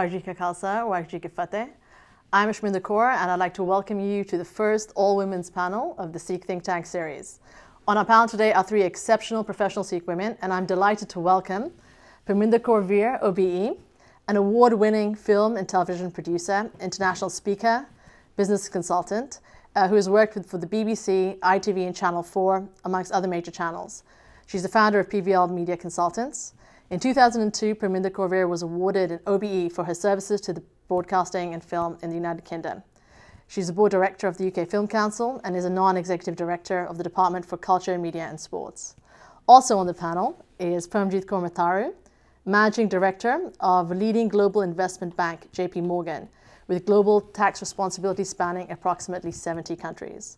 Waheguru Ka Khalsa, Waheguru Ki Fateh. I'm Ashminda Kaur, and I'd like to welcome you to the first all-women's panel of the Sikh Think Tank series. On our panel today are three exceptional professional Sikh women, and I'm delighted to welcome Parminder Kaur Veer, OBE, an award-winning film and television producer, international speaker, business consultant, who has worked for the BBC, ITV, and Channel 4, amongst other major channels. She's the founder of PVL Media Consultants. In 2002, Parminder Kaur Veer was awarded an OBE for her services to the broadcasting and film in the United Kingdom. She's the board director of the UK Film Council and is a non-executive director of the Department for Culture, Media and Sports. Also on the panel is Parmjit Kaur Matharu, managing director of a leading global investment bank, JP Morgan, with global tax responsibility spanning approximately 70 countries.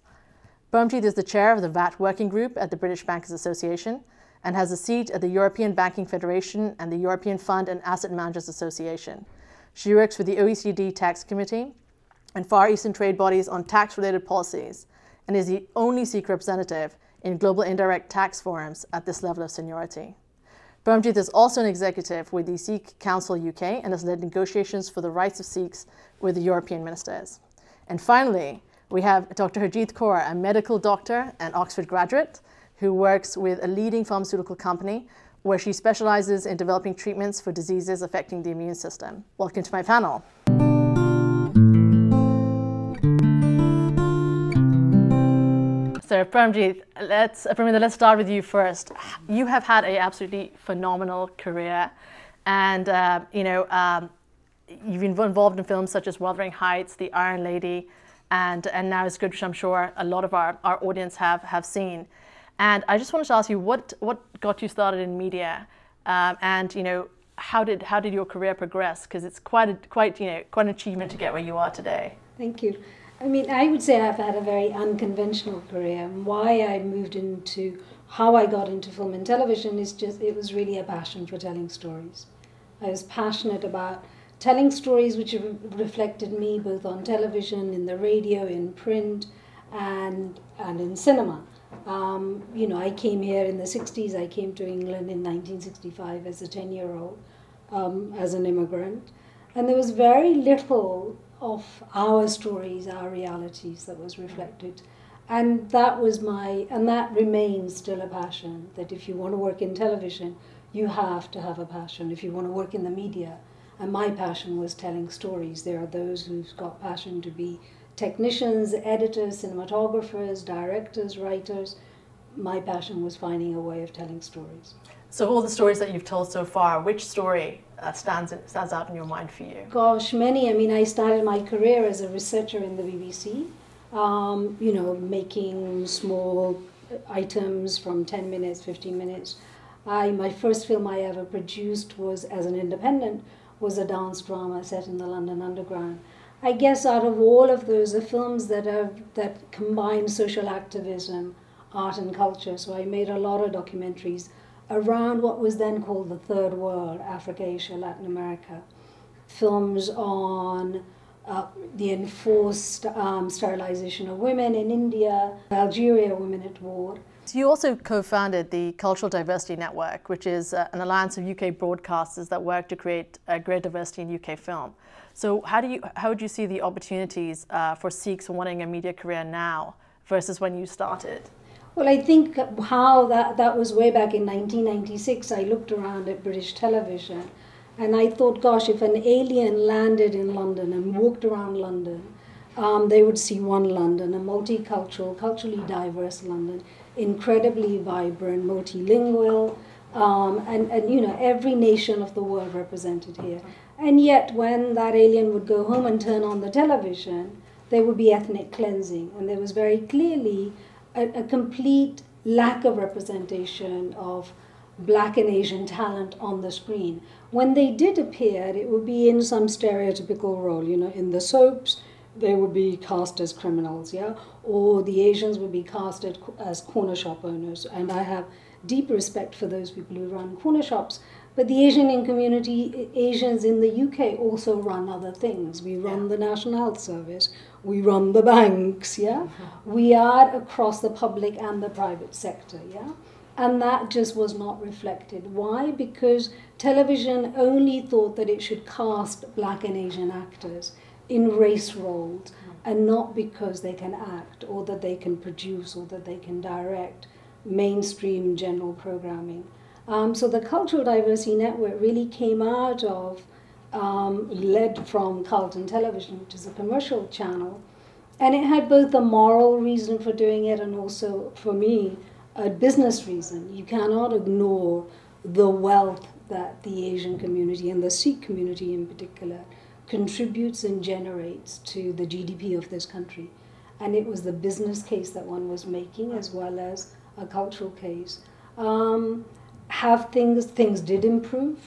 Parmjit is the chair of the VAT Working Group at the British Bankers Association and has a seat at the European Banking Federation and the European Fund and Asset Managers Association. She works with the OECD Tax Committee and Far Eastern trade bodies on tax-related policies and is the only Sikh representative in global indirect tax forums at this level of seniority. Parmjit is also an executive with the Sikh Council UK and has led negotiations for the rights of Sikhs with the European ministers. And finally, we have Dr. Harjeet Kaur, a medical doctor and Oxford graduate who works with a leading pharmaceutical company where she specializes in developing treatments for diseases affecting the immune system. Welcome to my panel. So Parmjit, let's start with you first. You have had an absolutely phenomenal career, and you've been involved in films such as Wuthering Heights, The Iron Lady, and Now Is Good, which I'm sure a lot of our audience have seen. And I just wanted to ask you, what got you started in media, and how did your career progress? Because it's quite an achievement to get where you are today. Thank you. I mean, I would say I've had a very unconventional career, and why I moved into how I got into film and television is it was really a passion for telling stories. I was passionate about telling stories which reflected me both on television, in the radio, in print, and in cinema. I came here in the 60s. I came to England in 1965 as a 10-year-old, as an immigrant. And there was very little of our stories, our realities that was reflected. And that remains still a passion, that if you want to work in television, you have to have a passion. If you want to work in the media, and my passion was telling stories. There are those who've got passion to be technicians, editors, cinematographers, directors, writers. My passion was finding a way of telling stories. So all the stories that you've told so far, which story stands out in your mind for you? Gosh, many. I mean, I started my career as a researcher in the BBC, making small items from 10 minutes, 15 minutes. My first film I ever produced was, as an independent, was a dance drama set in the London Underground. I guess out of all of those are films that combine social activism, art and culture. So I made a lot of documentaries around what was then called the Third World, Africa, Asia, Latin America. Films on the enforced sterilization of women in India, Algeria, women at war. So you also co-founded the Cultural Diversity Network, which is an alliance of UK broadcasters that work to create greater diversity in UK film. So how would you see the opportunities for Sikhs wanting a media career now versus when you started? Well, I think how that was way back in 1996. I looked around at British television and I thought, gosh, if an alien landed in London and walked around London, they would see one London, a multicultural, culturally diverse London, incredibly vibrant, multilingual, and every nation of the world represented here. And yet when that alien would go home and turn on the television, there would be ethnic cleansing, and there was very clearly a complete lack of representation of Black and Asian talent on the screen. When they did appear, it would be in some stereotypical role. In the soaps, they would be cast as criminals, or the Asians would be cast as corner shop owners. And I have deep respect for those people who run corner shops. But the Asians in the UK also run other things. We run the National Health Service. We run the banks, We are across the public and the private sector, And that just was not reflected. Why? Because television only thought that it should cast black and Asian actors in race roles, and not because they can act or that they can produce or that they can direct mainstream general programming. So the Cultural Diversity Network really came out of, led from Carlton Television, which is a commercial channel, and it had both a moral reason for doing it and also, for me, a business reason. You cannot ignore the wealth that the Asian community and the Sikh community in particular contributes and generates to the GDP of this country. And it was the business case that one was making as well as a cultural case. Things did improve?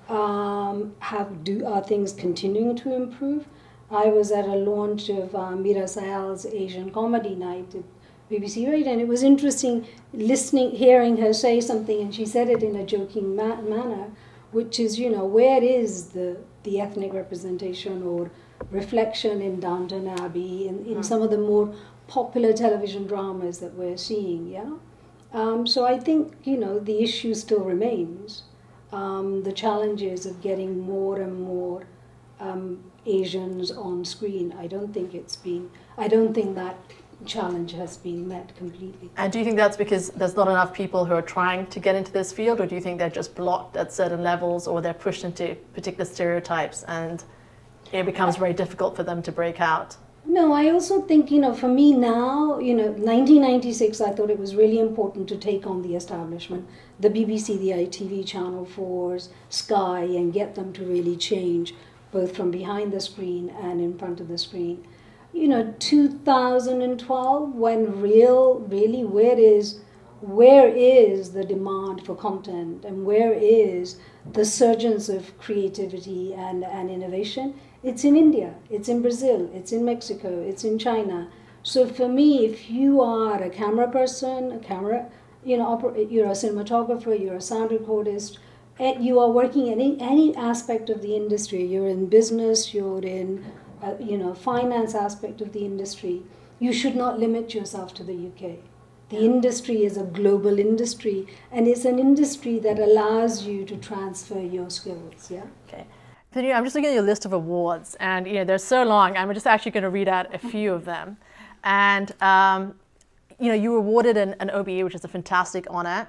Are things continuing to improve? I was at a launch of Meera Sayal's Asian Comedy Night at BBC Radio, and it was interesting hearing her say something, and she said it in a joking manner, which is, where is the ethnic representation or reflection in Downton Abbey, in some of the more popular television dramas that we're seeing, yeah? So I think, the issue still remains. The challenges of getting more and more Asians on screen, I don't think that challenge has been met completely. And do you think that's because there's not enough people who are trying to get into this field, or do you think they're just blocked at certain levels, or they're pushed into particular stereotypes and it becomes very difficult for them to break out? No, I also think, for me now, 1996, I thought it was really important to take on the establishment, the BBC, the ITV, Channel 4s, Sky, and get them to really change, both from behind the screen and in front of the screen. 2012, when really, where is the demand for content, and where is the surgence of creativity and innovation? It's in India, it's in Brazil, it's in Mexico, it's in China. So for me, if you are a camera person, you're a cinematographer, you're a sound recordist, and you are working in any aspect of the industry, you're in business, you're in finance aspect of the industry, you should not limit yourself to the UK. The industry is a global industry, and it's an industry that allows you to transfer your skills, yeah? Okay. Then, I'm just looking at your list of awards, and they're so long. I'm just actually going to read out a few of them. And you were awarded an OBE, which is a fantastic honor,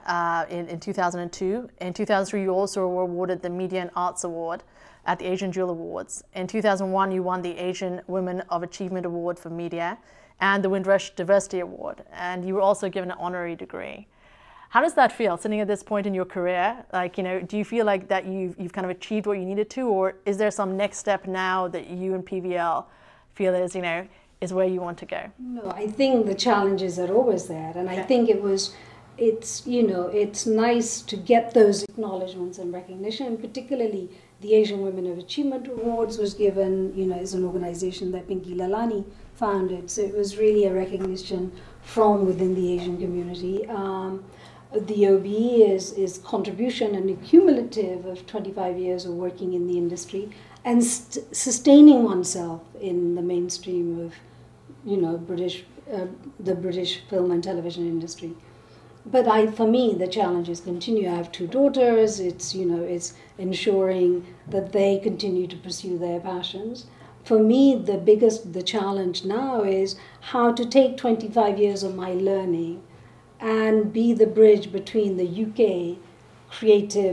in 2002. In 2003, you also were awarded the Media and Arts Award at the Asian Jewel Awards. In 2001, you won the Asian Women of Achievement Award for Media and the Windrush Diversity Award. And you were also given an honorary degree. How does that feel, sitting at this point in your career? Do you feel like that you've kind of achieved what you needed to, or is there some next step now that you and PVL feel is where you want to go? No, I think the challenges are always there, and I think it's nice to get those acknowledgements and recognition, and particularly the Asian Women of Achievement Awards was given, is an organization that Pinky Lalani founded, so it was really a recognition from within the Asian community. The OBE is contribution and a cumulative of 25 years of working in the industry and sustaining oneself in the mainstream of, the British film and television industry. But the me, the challenges continue. I have two daughters. It's ensuring that they continue to pursue their passions. For me, the challenge now is how to take 25 years of my learning and be the bridge between the UK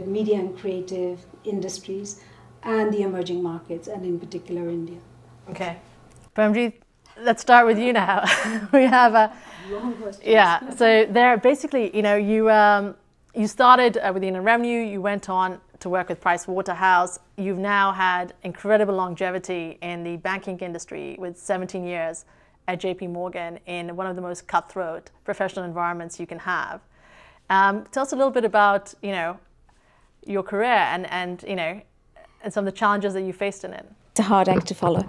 media and creative industries and the emerging markets, and in particular India. Okay. Premjit, let's start with you now. We have a long question. Yeah, so there basically, you started with the Inland Revenue, you went on to work with Price Waterhouse. You've now had incredible longevity in the banking industry with 17 years at JP Morgan in one of the most cutthroat professional environments you can have. Tell us a little bit about, your career and some of the challenges that you faced in it. It's a hard act to follow.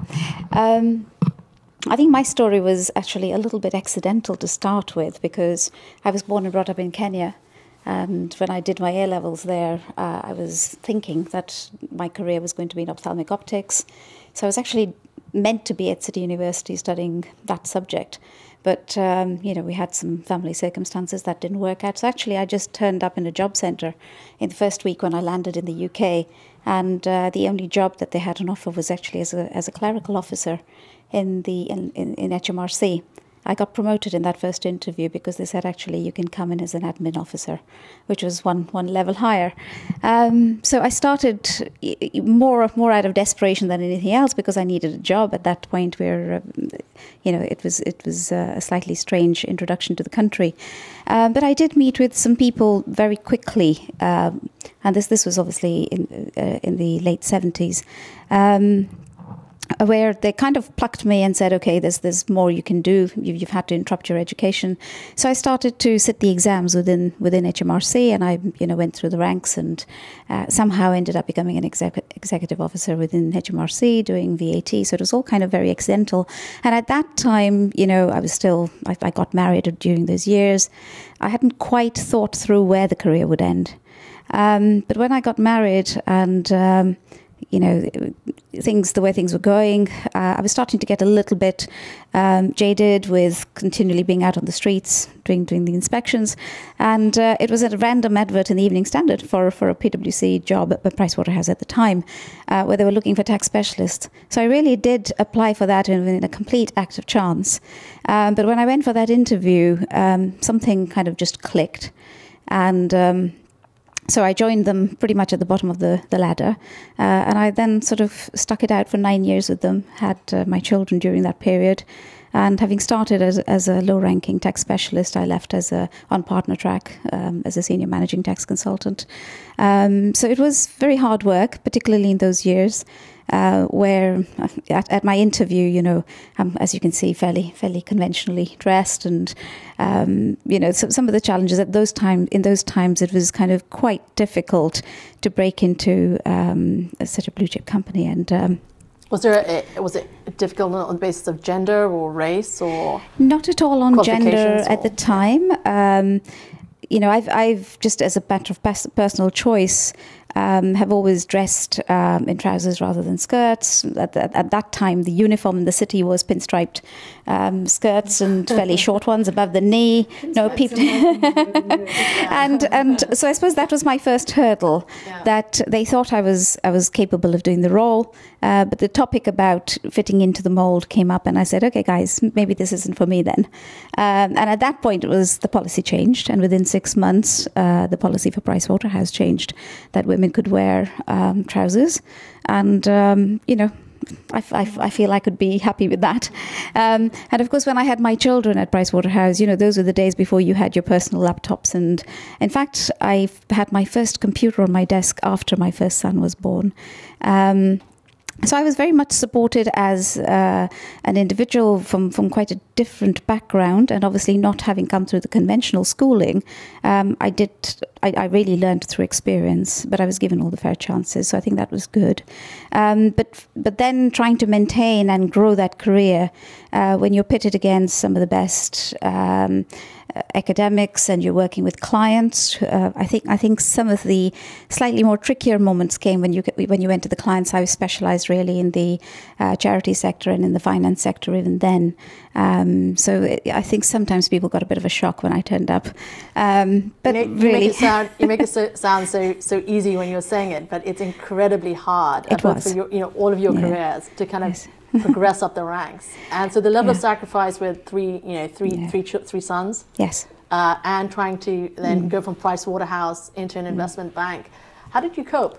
I think my story was actually a little bit accidental to start with, because I was born and brought up in Kenya. And when I did my A-levels there, I was thinking that my career was going to be in ophthalmic optics. So I was actually meant to be at City University studying that subject. But, we had some family circumstances that didn't work out. So actually, I just turned up in a job centre in the first week when I landed in the UK. And the only job that they had on offer was actually as a clerical officer in HMRC. I got promoted in that first interview because they said, actually, you can come in as an admin officer, which was one level higher. So I started more out of desperation than anything else because I needed a job at that point where, it was a slightly strange introduction to the country. But I did meet with some people very quickly, and this was obviously in the late 70s. Where they kind of plucked me and said, okay, there's more you can do. You've had to interrupt your education. So I started to sit the exams within HMRC, and I went through the ranks and somehow ended up becoming an executive officer within HMRC doing VAT. So it was all kind of very accidental. And at that time, I got married during those years. I hadn't quite thought through where the career would end. But when I got married and the way things were going, I was starting to get a little bit jaded with continually being out on the streets, doing the inspections. And it was a random advert in the Evening Standard for a PwC job at Pricewaterhouse at the time, where they were looking for tax specialists. So I really did apply for that in a complete act of chance. But when I went for that interview, something kind of just clicked. And so I joined them pretty much at the bottom of the ladder. And I then sort of stuck it out for 9 years with them, had my children during that period. And having started as a low-ranking tax specialist, I left on partner track as a senior managing tax consultant. So it was very hard work, particularly in those years. Where at my interview, as you can see, fairly conventionally dressed, and some of the challenges in those times, it was kind of quite difficult to break into such a blue chip company. And was it difficult on the basis of gender or race or not at all on gender at the time? I've just as a matter of personal choice. Have always dressed in trousers rather than skirts. At that time, the uniform in the city was pinstriped skirts and fairly short ones above the knee. No people, and so I suppose that was my first hurdle. Yeah. That they thought I was capable of doing the role, but the topic about fitting into the mold came up, and I said, okay, guys, maybe this isn't for me then. And at that point, the policy changed, and within 6 months, the policy for Pricewaterhouse changed that women could wear trousers, and I feel I could be happy with that. And of course, when I had my children at Pricewaterhouse, those were the days before you had your personal laptops. And in fact, I had my first computer on my desk after my first son was born. So I was very much supported as an individual from quite a different background, and obviously not having come through the conventional schooling, I really learned through experience, but I was given all the fair chances, so I think that was good. But then trying to maintain and grow that career when you're pitted against some of the best academics and you're working with clients, I think some of the slightly more trickier moments came when you went to the clients. I was specialised really in the charity sector and in the finance sector even then. So I think sometimes people got a bit of a shock when I turned up. But you make it sound so easy when you're saying it, but it's incredibly hard. It was for all of your careers to kind of progress up the ranks. And so the level of sacrifice with three sons. Yes. And trying to then go from Pricewaterhouse into an investment bank. How did you cope?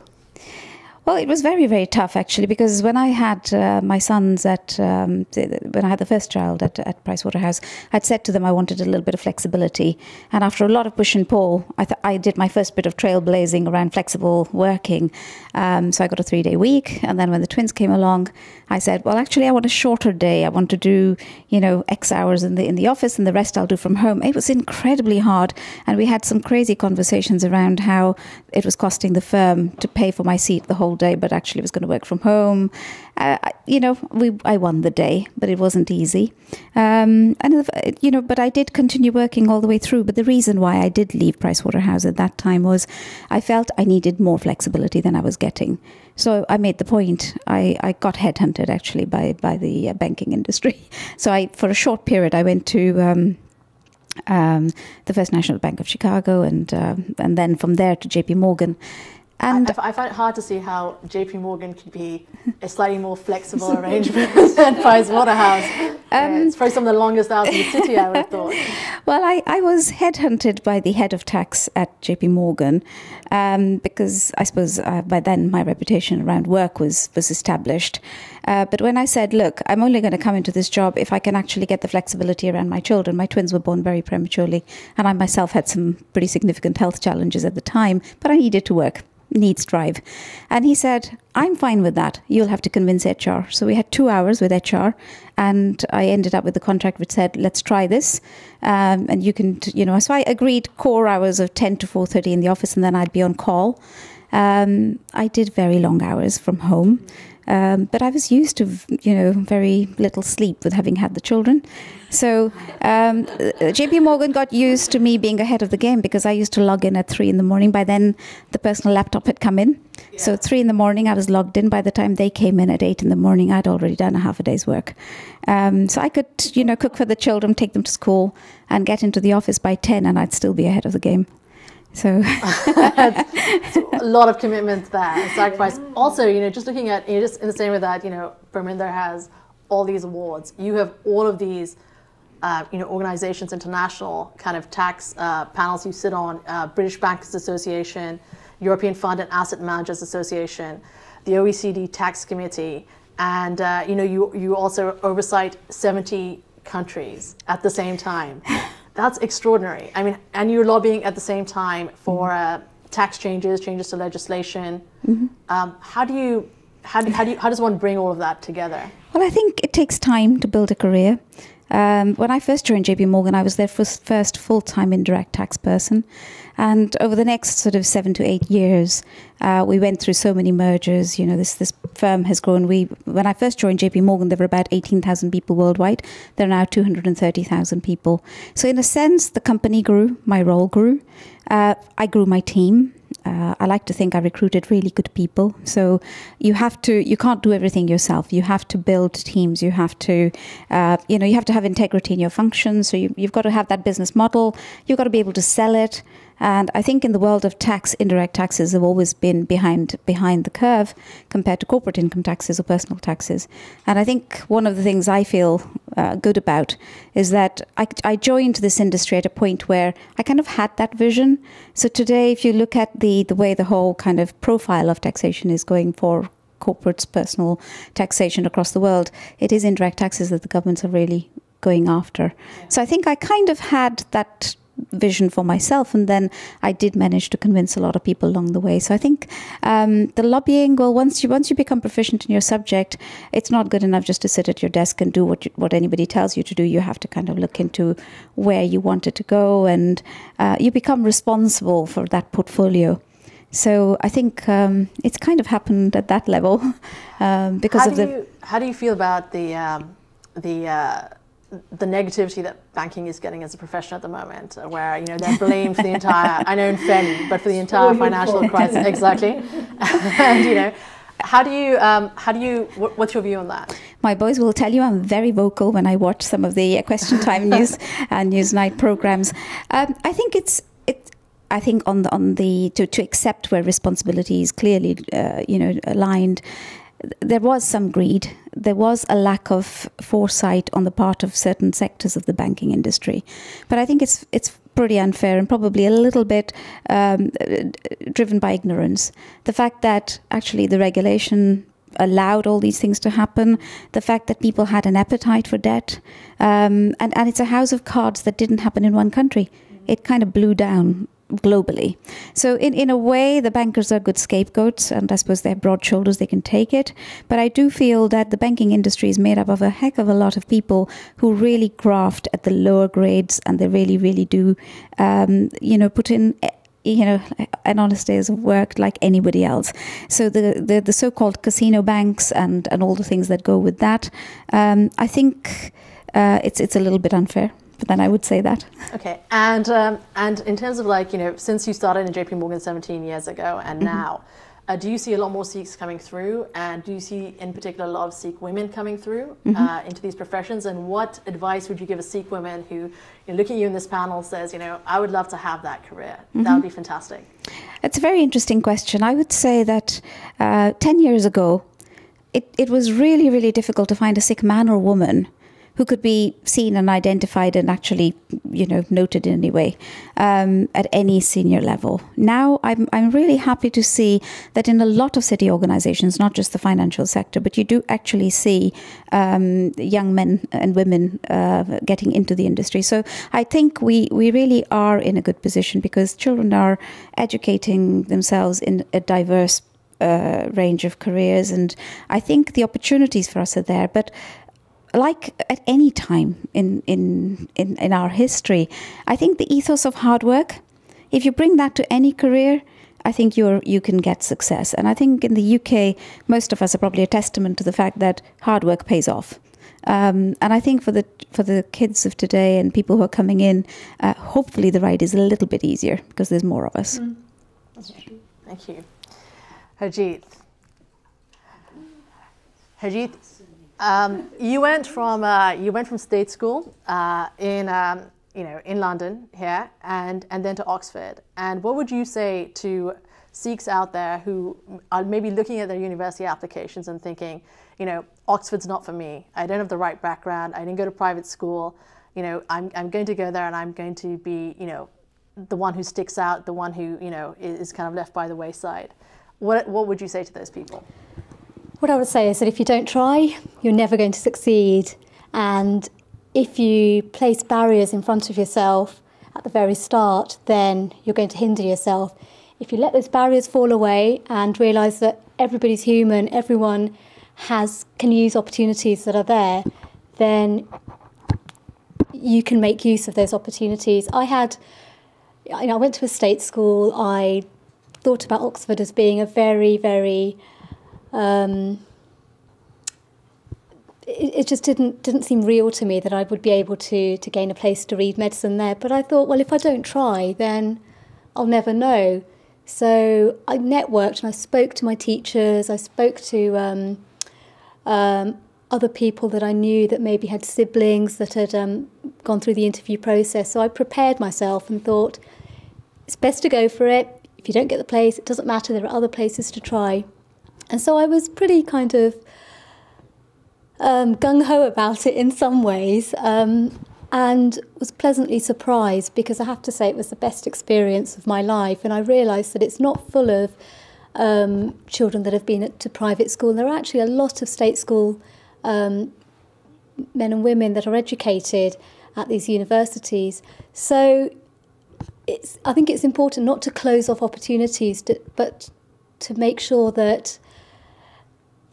Well, it was very, very tough, actually, because when I had my sons when I had the first child at Pricewaterhouse, I'd said to them I wanted a little bit of flexibility. And after a lot of push and pull, I did my first bit of trailblazing around flexible working. So I got a 3-day week. And then when the twins came along, I said, well, actually, I want a shorter day. I want to do, X hours in the office, and the rest I'll do from home. It was incredibly hard. And we had some crazy conversations around how it was costing the firm to pay for my seat the whole day, but actually was going to work from home. I won the day, but it wasn't easy. But I did continue working all the way through. But the reason why I did leave Pricewaterhouse at that time was I felt I needed more flexibility than I was getting. So I made the point. I got headhunted actually by the banking industry. So for a short period, I went to the First National Bank of Chicago, and then from there to JP Morgan. And I find it hard to see how JP Morgan could be a slightly more flexible arrangement than Pricewaterhouse. It's probably some of the longest hours in the city, I would have thought. Well, I was headhunted by the head of tax at JP Morgan because I suppose by then my reputation around work was established. But when I said, look, I'm only going to come into this job if I can actually get the flexibility around my children. My twins were born very prematurely, and I myself had some pretty significant health challenges at the time, but I needed to work. Needs drive. And he said, I'm fine with that. You'll have to convince HR. So we had 2 hours with HR, and I ended up with the contract which said, let's try this. And you can, so I agreed core hours of 10 to 4:30 in the office, and then I'd be on call. I did very long hours from home. But I was used to, very little sleep with having had the children. So JP Morgan got used to me being ahead of the game because I used to log in at 3 a.m. By then, the personal laptop had come in. Yeah. So 3 a.m, I was logged in. By the time they came in at 8 a.m, I'd already done a half a day's work. So I could, cook for the children, take them to school, and get into the office by 10, and I'd still be ahead of the game. So it's a lot of commitment there and sacrifice. Also, just looking at, just in the same way that, Parminder has all these awards, you have all of these, organizations, international kind of tax panels you sit on, British Bankers Association, European Fund and Asset Managers Association, the OECD Tax Committee, and, you also oversight 70 countries at the same time. That's extraordinary. I mean, and you're lobbying at the same time for tax changes to legislation. Mm-hmm. How does one bring all of that together? Well, I think it takes time to build a career. When I first joined JP Morgan, I was their first full-time indirect tax person. And over the next sort of 7 to 8 years, we went through so many mergers. This firm has grown. When I first joined JP Morgan, there were about 18,000 people worldwide. There are now 230,000 people. So in a sense, the company grew, my role grew. I grew my team. I like to think I recruited really good people. So you can't do everything yourself. You have to build teams. You have to, you have to have integrity in your function. So you've got to have that business model. You've got to be able to sell it. And I think in the world of tax, indirect taxes have always been behind the curve compared to corporate income taxes or personal taxes. And I think one of the things I feel good about is that I joined this industry at a point where I kind of had that vision. So today, if you look at the way the whole kind of profile of taxation is going for corporates, personal taxation across the world, it is indirect taxes that the governments are really going after. Yeah. So I think I kind of had that vision for myself, and then I did manage to convince a lot of people along the way. So I think the lobbying, well, once you become proficient in your subject, it's not good enough just to sit at your desk and do what anybody tells you to do. You have to kind of look into where you want it to go, and you become responsible for that portfolio. So I think it's kind of happened at that level because How do you feel about the negativity that banking is getting as a profession at the moment, where they're blamed for the entire, I know unfairly, but for the entire financial crisis, exactly. And what's your view on that? My boys will tell you I'm very vocal when I watch some of the Question Time news and Newsnight programs. I think I think to accept where responsibility is clearly aligned. There was some greed. There was a lack of foresight on the part of certain sectors of the banking industry. But I think it's pretty unfair and probably a little bit driven by ignorance. The fact that actually the regulation allowed all these things to happen, the fact that people had an appetite for debt, and it's a house of cards that didn't happen in one country. It kind of blew down globally. So in a way, the bankers are good scapegoats, and I suppose they have broad shoulders, they can take it. But I do feel that the banking industry is made up of a heck of a lot of people who really graft at the lower grades, and they really, really do, put in an honest day's work like anybody else. So the so-called casino banks and all the things that go with that, I think it's a little bit unfair. But then I would say that. Okay, and in terms of since you started in JP Morgan 17 years ago and now, do you see a lot more Sikhs coming through, and do you see in particular a lot of Sikh women coming through into these professions? And what advice would you give a Sikh woman who, looking at you in this panel, says, I would love to have that career? That would be fantastic. It's a very interesting question. I would say that 10 years ago, it was really, really difficult to find a Sikh man or woman who could be seen and identified and actually, noted in any way at any senior level. Now, I'm really happy to see that in a lot of city organizations, not just the financial sector, but you do actually see young men and women getting into the industry. So I think we really are in a good position because children are educating themselves in a diverse range of careers, and I think the opportunities for us are there. But like at any time in our history, I think the ethos of hard work, if you bring that to any career, I think you can get success. And I think in the UK, most of us are probably a testament to the fact that hard work pays off. And I think for the kids of today and people who are coming in, hopefully the ride is a little bit easier because there's more of us. That's true. Thank you. Harjeet, you went from state school in London here and then to Oxford. And what would you say to Sikhs out there who are maybe looking at their university applications and thinking, Oxford's not for me. I don't have the right background. I didn't go to private school. I'm going to go there and I'm going to be the one who sticks out, the one who is kind of left by the wayside. What would you say to those people? What I would say is that if you don't try, you're never going to succeed. And if you place barriers in front of yourself at the very start, then you're going to hinder yourself. If you let those barriers fall away and realise that everybody's human, everyone can use opportunities that are there, then you can make use of those opportunities. I went to a state school. I thought about Oxford as being a very, very it just didn't seem real to me that I would be able to gain a place to read medicine there. But I thought, well, if I don't try, then I'll never know. So I networked and I spoke to my teachers. I spoke to other people that I knew that maybe had siblings that had gone through the interview process. So I prepared myself and thought, it's best to go for it. If you don't get the place, it doesn't matter. There are other places to try. And so I was pretty kind of gung-ho about it in some ways, and was pleasantly surprised because I have to say it was the best experience of my life. And I realised that it's not full of children that have been to private school. There are actually a lot of state school men and women that are educated at these universities. So I think it's important not to close off opportunities, but to make sure that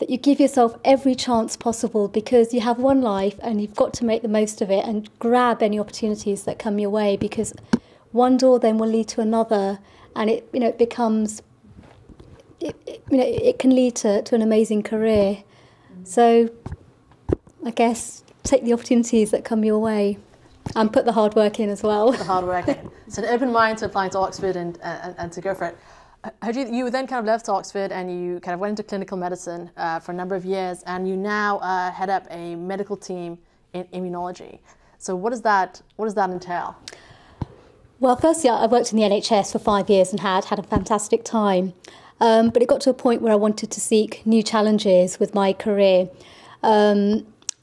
you give yourself every chance possible, because you have one life and you've got to make the most of it and grab any opportunities that come your way, because one door then will lead to another, and it can lead to an amazing career. So I guess take the opportunities that come your way and put the hard work in as well. Put the hard work in. So an open mind to applying to Oxford and to go for it. You then kind of left Oxford and you kind of went into clinical medicine for a number of years, and you now head up a medical team in immunology. So what does that entail? Well, firstly, I worked in the NHS for 5 years and had a fantastic time. But it got to a point where I wanted to seek new challenges with my career,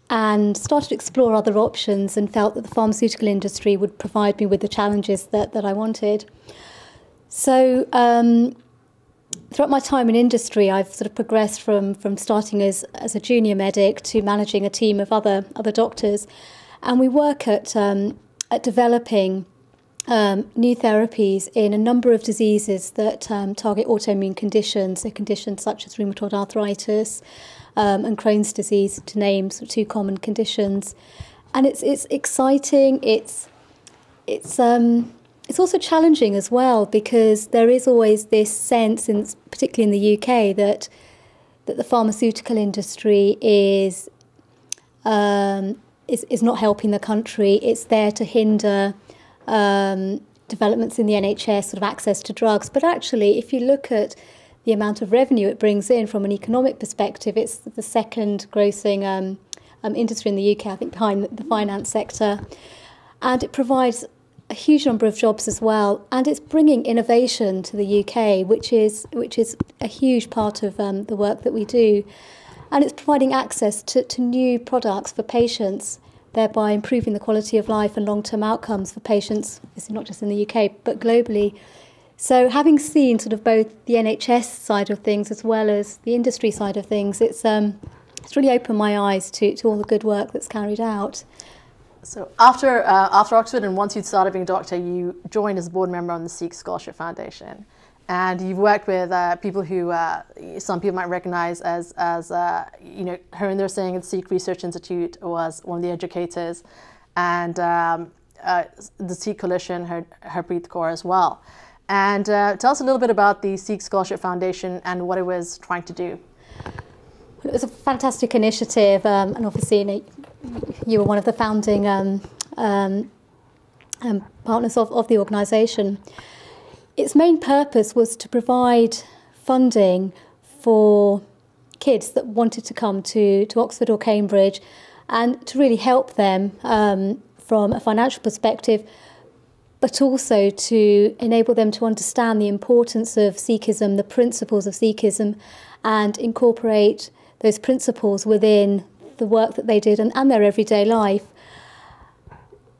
and started to explore other options, and felt that the pharmaceutical industry would provide me with the challenges that I wanted. So throughout my time in industry, I've sort of progressed from starting as a junior medic to managing a team of other doctors, and we work at developing new therapies in a number of diseases that target autoimmune conditions, so conditions such as rheumatoid arthritis and Crohn's disease, to name sort of two common conditions. And it's exciting. It's it's also challenging as well, because there is always this sense, particularly in the UK, that the pharmaceutical industry is not helping the country. It's there to hinder developments in the NHS, sort of access to drugs. But actually, if you look at the amount of revenue it brings in from an economic perspective, it's the second grossing industry in the UK, I think, behind the finance sector. And it provides a huge number of jobs as well. And it's bringing innovation to the UK, which is a huge part of the work that we do. And it's providing access to new products for patients, thereby improving the quality of life and long-term outcomes for patients. This is not just in the UK, but globally. So having seen sort of both the NHS side of things as well as the industry side of things, it's really opened my eyes to all the good work that's carried out. So after Oxford, and once you'd started being a doctor, you joined as a board member on the Sikh Scholarship Foundation. And you've worked with people who some people might recognize as Harinder Singh at the Sikh Research Institute was one of the educators, and the Sikh Coalition, Harpreet Kaur as well. And tell us a little bit about the Sikh Scholarship Foundation and what it was trying to do. It was a fantastic initiative, and obviously you were one of the founding partners of the organisation. Its main purpose was to provide funding for kids that wanted to come to Oxford or Cambridge, and to really help them from a financial perspective, but also to enable them to understand the importance of Sikhism, the principles of Sikhism, and incorporate those principles within the work that they did and their everyday life.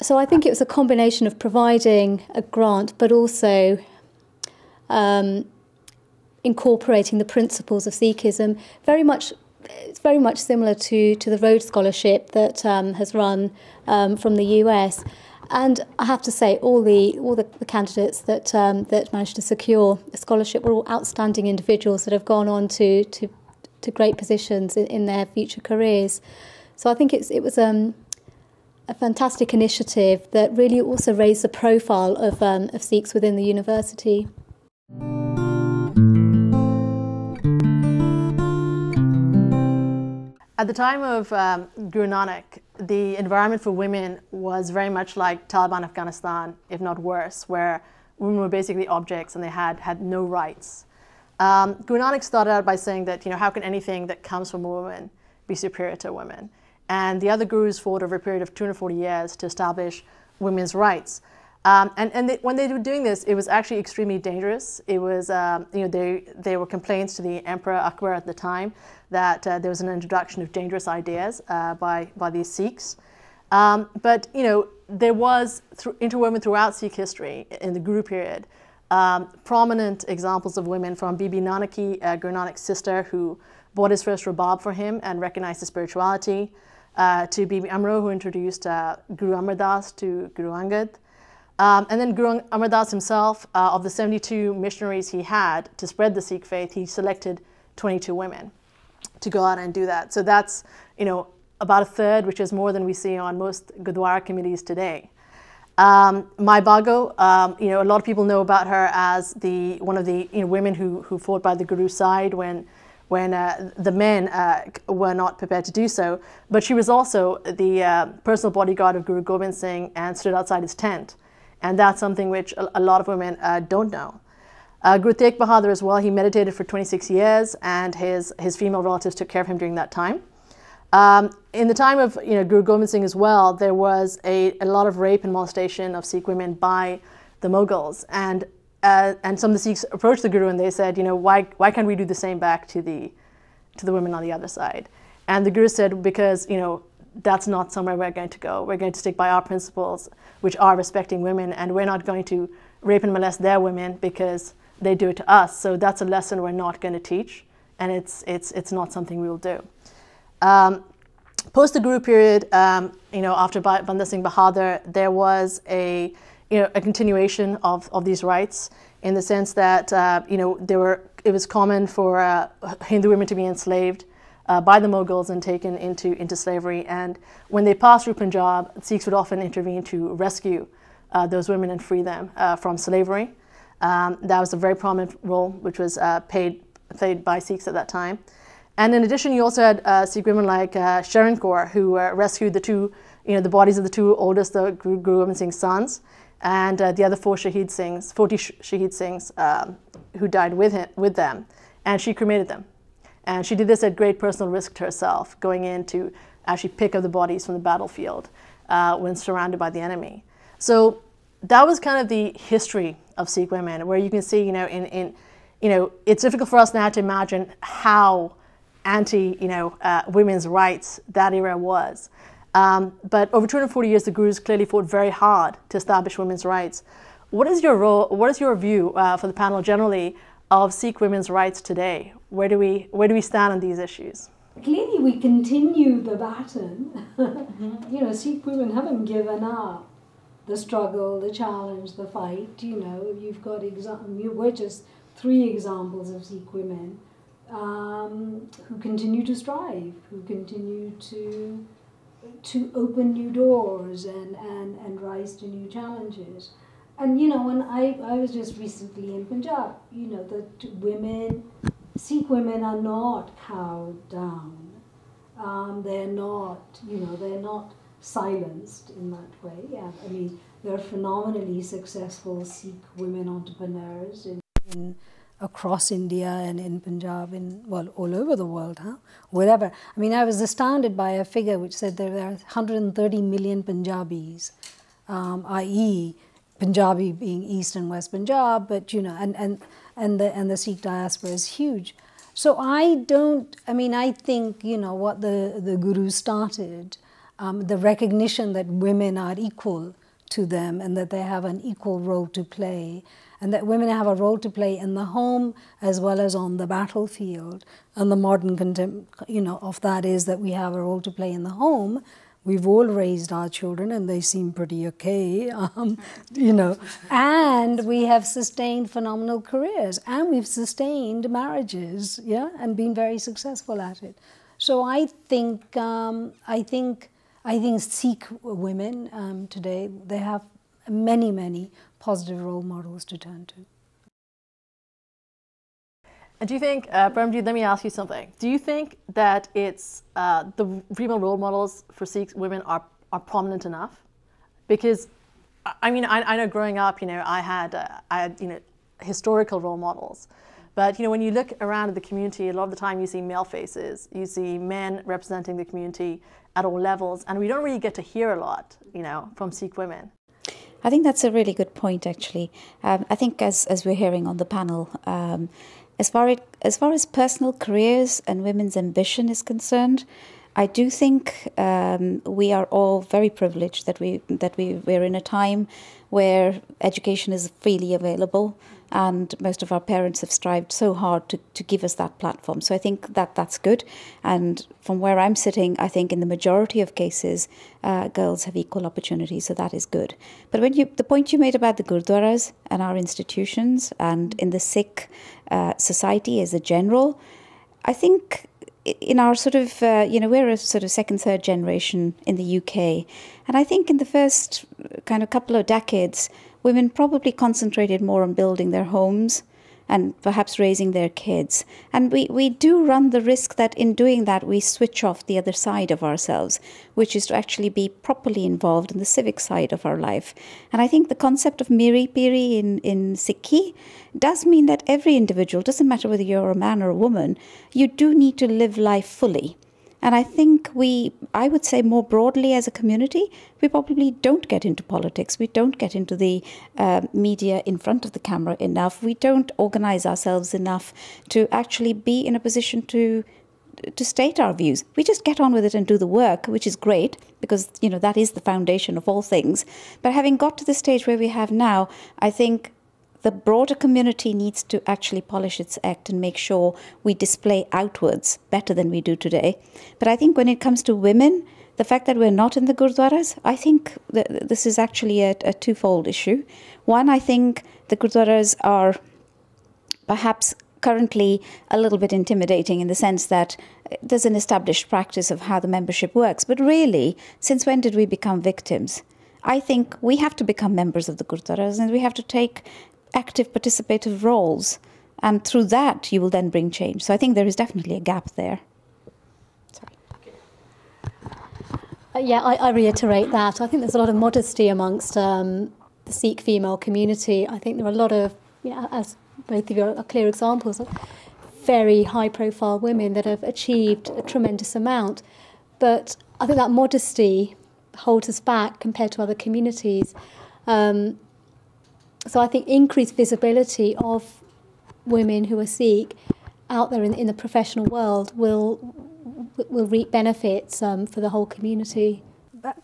So I think it was a combination of providing a grant, but also incorporating the principles of Sikhism. It's very much similar to the Rhodes Scholarship that has run from the US. And I have to say, all the candidates that managed to secure a scholarship were all outstanding individuals that have gone on to great positions in their future careers. So I think it was a fantastic initiative that really also raised the profile of Sikhs within the university. At the time of Guru Nanak, the environment for women was very much like Taliban Afghanistan, if not worse, where women were basically objects and they had no rights. Guru Nanak started out by saying that, how can anything that comes from a woman be superior to a woman? And the other gurus fought over a period of 240 years to establish women's rights. When they were doing this, it was actually extremely dangerous. It was, there were complaints to the Emperor Akbar at the time that there was an introduction of dangerous ideas by these Sikhs. But there was interwoven throughout Sikh history in the Guru period prominent examples of women, from Bibi Nanaki, Guru Nanak's sister, who bought his first rabab for him and recognized his spirituality, to Bibi Amro, who introduced Guru Amar Das to Guru Angad. And then Guru Amar Das himself, of the 72 missionaries he had to spread the Sikh faith, he selected 22 women to go out and do that. So that's, about a third, which is more than we see on most Gurdwara committees today. Mai Bhago, a lot of people know about her as one of the women who fought by the Guru's side when the men were not prepared to do so. But she was also the personal bodyguard of Guru Gobind Singh and stood outside his tent. And that's something which a lot of women don't know. Guru Tegh Bahadur as well, he meditated for 26 years, and his female relatives took care of him during that time. In the time of Guru Gobind Singh as well, there was a lot of rape and molestation of Sikh women by the Mughals, and some of the Sikhs approached the Guru and they said, why can't we do the same back to the women on the other side? And the Guru said, because that's not somewhere we're going to go. We're going to stick by our principles, which are respecting women, and we're not going to rape and molest their women because they do it to us. So that's a lesson we're not going to teach, and it's not something we will do. Post the Guru period, after Banda Singh Bahadur, there was a continuation of these rights, in the sense that it was common for Hindu women to be enslaved by the Mughals and taken into slavery. And when they passed through Punjab, Sikhs would often intervene to rescue those women and free them from slavery. That was a very prominent role, which was played by Sikhs at that time. And in addition, you also had Sikh women like Sharon Kaur, who rescued the bodies of the two oldest Guru Gobind Singh's sons, and the other 40 Shaheed Singhs who died with them, and she cremated them. And she did this at great personal risk to herself, going in to actually pick up the bodies from the battlefield when surrounded by the enemy. So that was kind of the history of Sikh women, where you can see, it's difficult for us now to imagine how anti, women's rights that era was. But over 240 years, the Gurus clearly fought very hard to establish women's rights. What is your role? What is your view for the panel generally of Sikh women's rights today? Where do we stand on these issues? Clearly, we continue the baton. Sikh women haven't given up the struggle, the challenge, the fight. You've got we're just 3 examples of Sikh women who continue to strive, who continue to open new doors and rise to new challenges. And when I was just recently in Punjab, that Sikh women are not cowed down. They're not silenced in that way. I mean, there are phenomenally successful Sikh women entrepreneurs in across India and in Punjab, all over the world, wherever. I mean, I was astounded by a figure which said there are 130 million Punjabis, i.e. Punjabi being East and West Punjab, but and the Sikh diaspora is huge. So I think what the Gurus started, the recognition that women are equal to them and that they have an equal role to play, and that women have a role to play in the home as well as on the battlefield. And the modern contempt, of that is that we have a role to play in the home. We've all raised our children and they seem pretty okay, and we have sustained phenomenal careers and we've sustained marriages, and been very successful at it. So I think Sikh women today, they have many, many positive role models to turn to. And do you think, Paramjit, let me ask you something. Do you think that it's the female role models for Sikh women are prominent enough? Because, I know growing up, I had historical role models. But, when you look around at the community, a lot of the time you see male faces, you see men representing the community at all levels, and we don't really get to hear a lot, from Sikh women. I think that's a really good point, actually. I think as we're hearing on the panel, as far as personal careers and women's ambition is concerned, I do think we are all very privileged that we're in a time where education is freely available, and most of our parents have strived so hard to give us that platform. So I think that's good. And from where I'm sitting, I think in the majority of cases, girls have equal opportunities. So that is good. But the point you made about the gurdwaras and our institutions and in the Sikh society as a general, I think in our sort of, we're a sort of second, third generation in the UK. And I think in the first kind of couple of decades, women probably concentrated more on building their homes and perhaps raising their kids. And we do run the risk that in doing that, we switch off the other side of ourselves, which is to actually be properly involved in the civic side of our life. And I think the concept of Miri Piri in Sikhi does mean that every individual, doesn't matter whether you're a man or a woman, you do need to live life fully. And I think I would say more broadly as a community, we probably don't get into politics. We don't get into the media in front of the camera enough. We don't organize ourselves enough to actually be in a position to state our views. We just get on with it and do the work, which is great because, that is the foundation of all things. But having got to the stage where we have now, I think the broader community needs to actually polish its act and make sure we display outwards better than we do today. But I think when it comes to women, the fact that we're not in the gurdwaras, I think this is actually a twofold issue. One, I think the gurdwaras are perhaps currently a little bit intimidating in the sense that there's an established practice of how the membership works. But really, since when did we become victims? I think we have to become members of the Gurdwaras and we have to take active participative roles. And through that, you will then bring change. So I think there is definitely a gap there. Sorry. Yeah, I reiterate that. I think there's a lot of modesty amongst the Sikh female community. I think there are a lot of, as both of you are clear examples of very high-profile women that have achieved a tremendous amount. But I think that modesty holds us back compared to other communities. So I think increased visibility of women who are Sikh out there in the professional world will reap benefits for the whole community.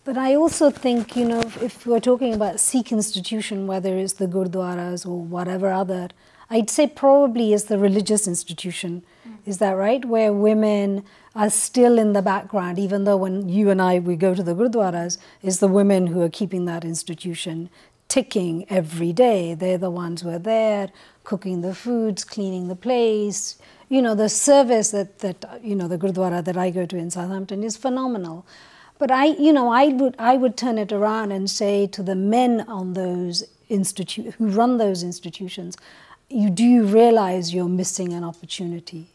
But I also think, if we're talking about Sikh institution, whether it's the Gurdwaras or whatever other, I'd say probably is the religious institution. Is that right? Where women are still in the background, even though when you and we go to the Gurdwaras, it's the women who are keeping that institution ticking every day. They're the ones who are there, cooking the foods, cleaning the place. The service that the Gurdwara that I go to in Southampton is phenomenal. But I would turn it around and say to the men on those who run those institutions, do you realize you're missing an opportunity?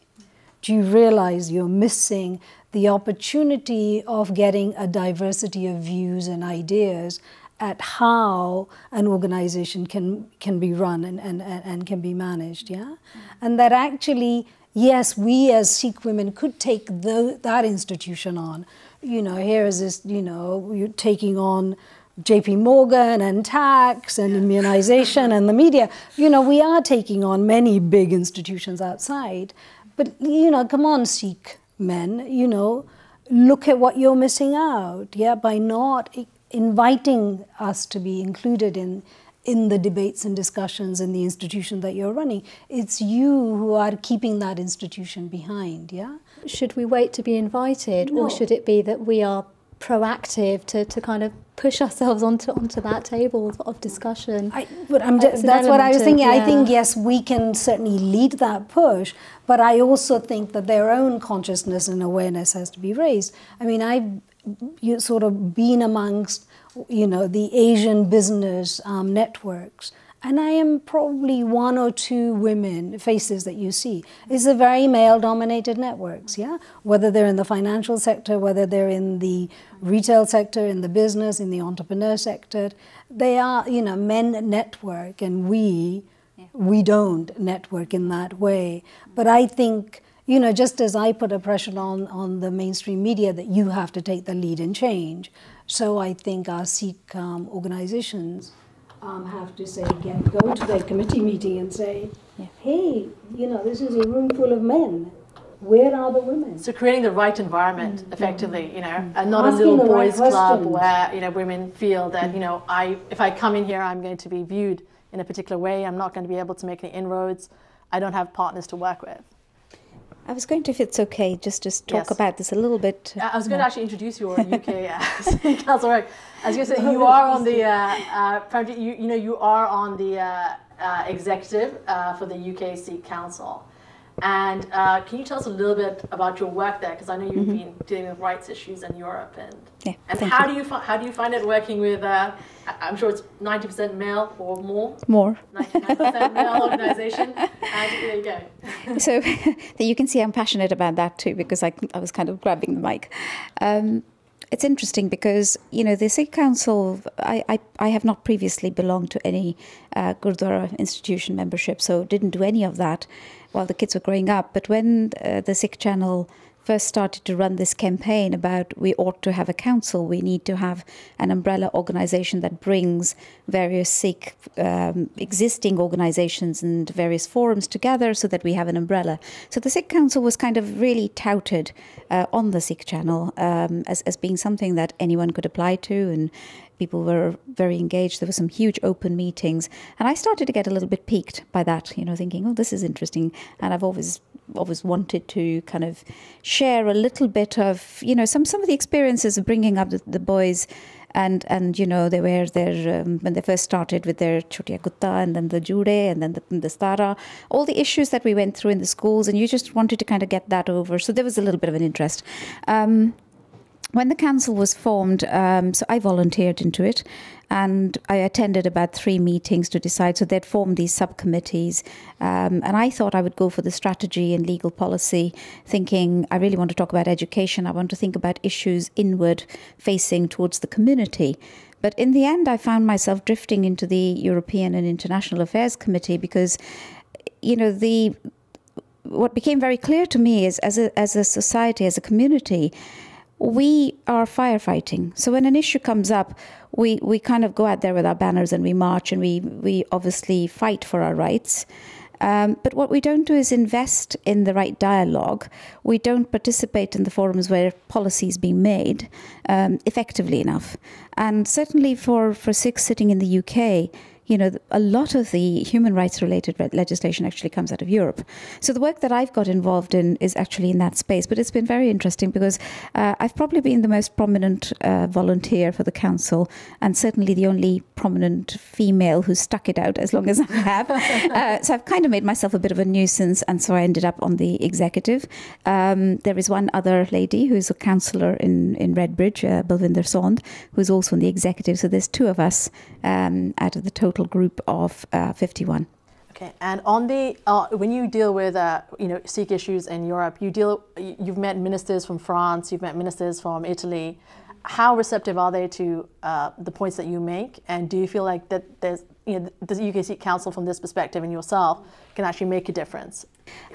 Do you realize you're missing the opportunity of getting a diversity of views and ideas at how an organization can be run and can be managed, yeah? And that actually, yes, we as Sikh women could take that institution on. Here is this, you're taking on JP Morgan and tax and immunization and the media. We are taking on many big institutions outside. But, come on, Sikh men, look at what you're missing out, yeah, by not inviting us to be included in the debates and discussions in the institution that you're running. It's you who are keeping that institution behind, yeah? Should we wait to be invited, No. or should it be that we are proactive to kind of push ourselves onto that table of discussion? That's what I was thinking. I think, yes, we can certainly lead that push, but I also think that their own consciousness and awareness has to be raised. I mean, I've sort of been amongst, the Asian business networks, and I am probably one or two women faces that you see. It's a very male-dominated networks, yeah? Whether they're in the financial sector, whether they're in the retail sector, in the business, in the entrepreneur sector, they are, men network, and we don't network in that way. But I think, just as I put a pressure on the mainstream media that you have to take the lead in change, so I think our Sikh organizations have to say, go to their committee meeting and say, hey, this is a room full of men. Where are the women? So creating the right environment, effectively, and not asking a little boys' club where, women feel that, if I come in here, I'm going to be viewed in a particular way. I'm not going to be able to make any inroads. I don't have partners to work with. I was going to, if it's okay, just to talk about this a little bit. I was going to actually introduce your UK council work. I was going to say you are on the you are on the executive for the UK Sikh Council, and can you tell us a little bit about your work there? Because I know you've been dealing with rights issues in Europe, and how do you find it working with? I'm sure it's 90% male or more. More. 99% male organisation. And there you go. So you can see I'm passionate about that too, because I was kind of grabbing the mic. It's interesting because, the Sikh Council, I have not previously belonged to any Gurdwara institution membership, so didn't do any of that while the kids were growing up. But when the Sikh Channel first started to run this campaign about we ought to have a council, we need to have an umbrella organisation that brings various Sikh existing organisations and various forums together so that we have an umbrella. So the Sikh Council was kind of really touted on the Sikh Channel as being something that anyone could apply to, and people were very engaged. There were some huge open meetings, and I started to get a little bit piqued by that, thinking, oh, this is interesting. And I've always wanted to kind of share a little bit of, some of the experiences of bringing up the boys, and they were there when they first started with their Chotiya Kutta, and then the Jude, and then the Stara, all the issues that we went through in the schools, and you just wanted to kind of get that over. So there was a little bit of an interest. When the council was formed, so I volunteered into it. and I attended about 3 meetings to decide. So they'd formed these subcommittees, and I thought I would go for the strategy and legal policy, thinking I really want to talk about education. I want to think about issues inward facing towards the community. But in the end, I found myself drifting into the European and International Affairs Committee because, what became very clear to me is as a society, as a community, we are firefighting. So when an issue comes up, we kind of go out there with our banners and we march and we obviously fight for our rights. But what we don't do is invest in the right dialogue. We don't participate in the forums where policy is being made effectively enough. And certainly for Sikhs sitting in the UK, a lot of the human rights related legislation actually comes out of Europe. So the work that I've got involved in is actually in that space. But it's been very interesting because I've probably been the most prominent volunteer for the council, and certainly the only prominent female who's stuck it out as long as I have. So I've kind of made myself a bit of a nuisance, and so I ended up on the executive. There is one other lady who's a councillor in Redbridge, Balvinder Sond, who's also on the executive. So there's 2 of us out of the total group of 51. Okay, and on the when you deal with Sikh issues in Europe, you've met ministers from France, you've met ministers from Italy. How receptive are they to the points that you make, and do you feel like that there's the UK Sikh Council from this perspective and yourself can actually make a difference?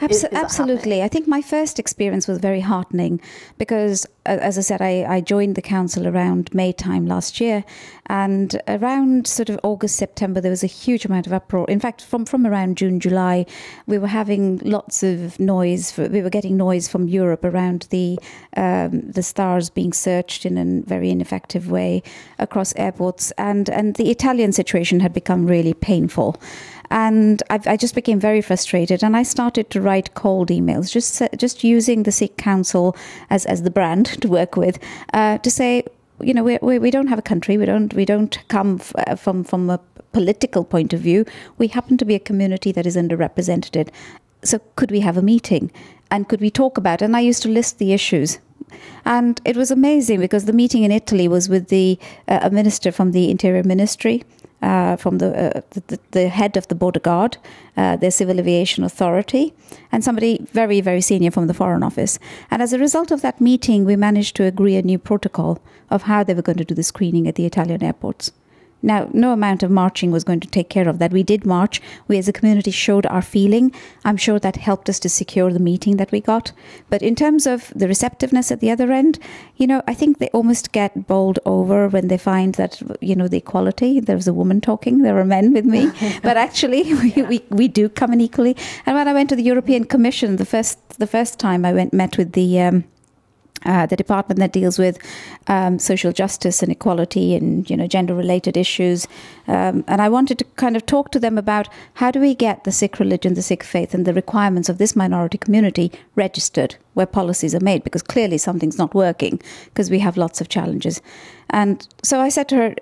Absolutely. I think my first experience was very heartening because, as I said, I joined the council around May time last year, and around sort of August, September, there was a huge amount of uproar. In fact, from around June, July, we were having lots of noise. We were getting noise from Europe around the stars being searched in a very ineffective way across airports, and the Italian situation had become really painful. And I just became very frustrated, and I started to write cold emails, just using the Sikh Council as the brand to work with, to say, we don't have a country, we don't come from a political point of view. We happen to be a community that is underrepresented. So could we have a meeting, and could we talk about it? And I used to list the issues. And it was amazing because the meeting in Italy was with a minister from the Interior Ministry, from the head of the Border Guard, their Civil Aviation Authority, and somebody very, very senior from the Foreign Office. And as a result of that meeting, we managed to agree a new protocol of how they were going to do the screening at the Italian airports. Now, no amount of marching was going to take care of that. We did march. We as a community showed our feeling. I'm sure that helped us to secure the meeting that we got. But in terms of the receptiveness at the other end, I think they almost get bowled over when they find that, the equality. There's a woman talking, there are men with me. But actually, we do come in equally. And when I went to the European Commission, the first time I met with the department that deals with social justice and equality and gender-related issues, and I wanted to kind of talk to them about how do we get the Sikh religion, the Sikh faith, and the requirements of this minority community registered where policies are made, because clearly something's not working because we have lots of challenges. And so I said to her,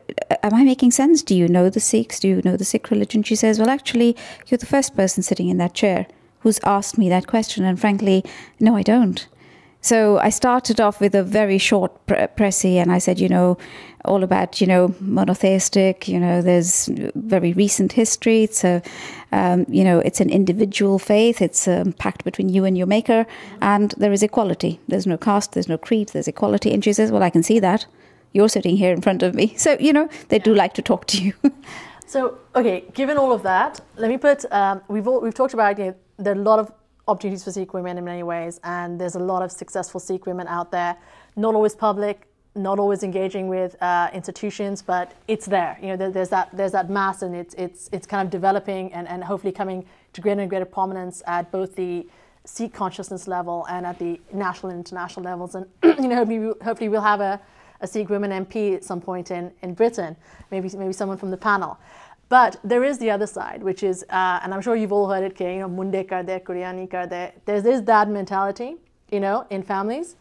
"Am I making sense? Do you know the Sikhs? Do you know the Sikh religion?" She says, "Well, actually, you're the first person sitting in that chair who's asked me that question, and frankly, no, I don't." So I started off with a very short précis, and I said, all about, monotheistic, there's very recent history. It's it's an individual faith. It's a pact between you and your maker, and there is equality. There's no caste, there's no creed, there's equality. And she says, "Well, I can see that. You're sitting here in front of me." So, they do like to talk to you. So, okay, given all of that, let me put, we've talked about, there are a lot of opportunities for Sikh women in many ways, and there's a lot of successful Sikh women out there, not always public, not always engaging with institutions, but it's there. There's that mass, and it's kind of developing and hopefully coming to greater and greater prominence at both the Sikh consciousness level and at the national and international levels. And hopefully we'll have a Sikh women MP at some point in Britain, maybe someone from the panel. But there is the other side, which is, and I'm sure you've all heard it, munde kar de, Kuryani kar de. There's that mentality, in families.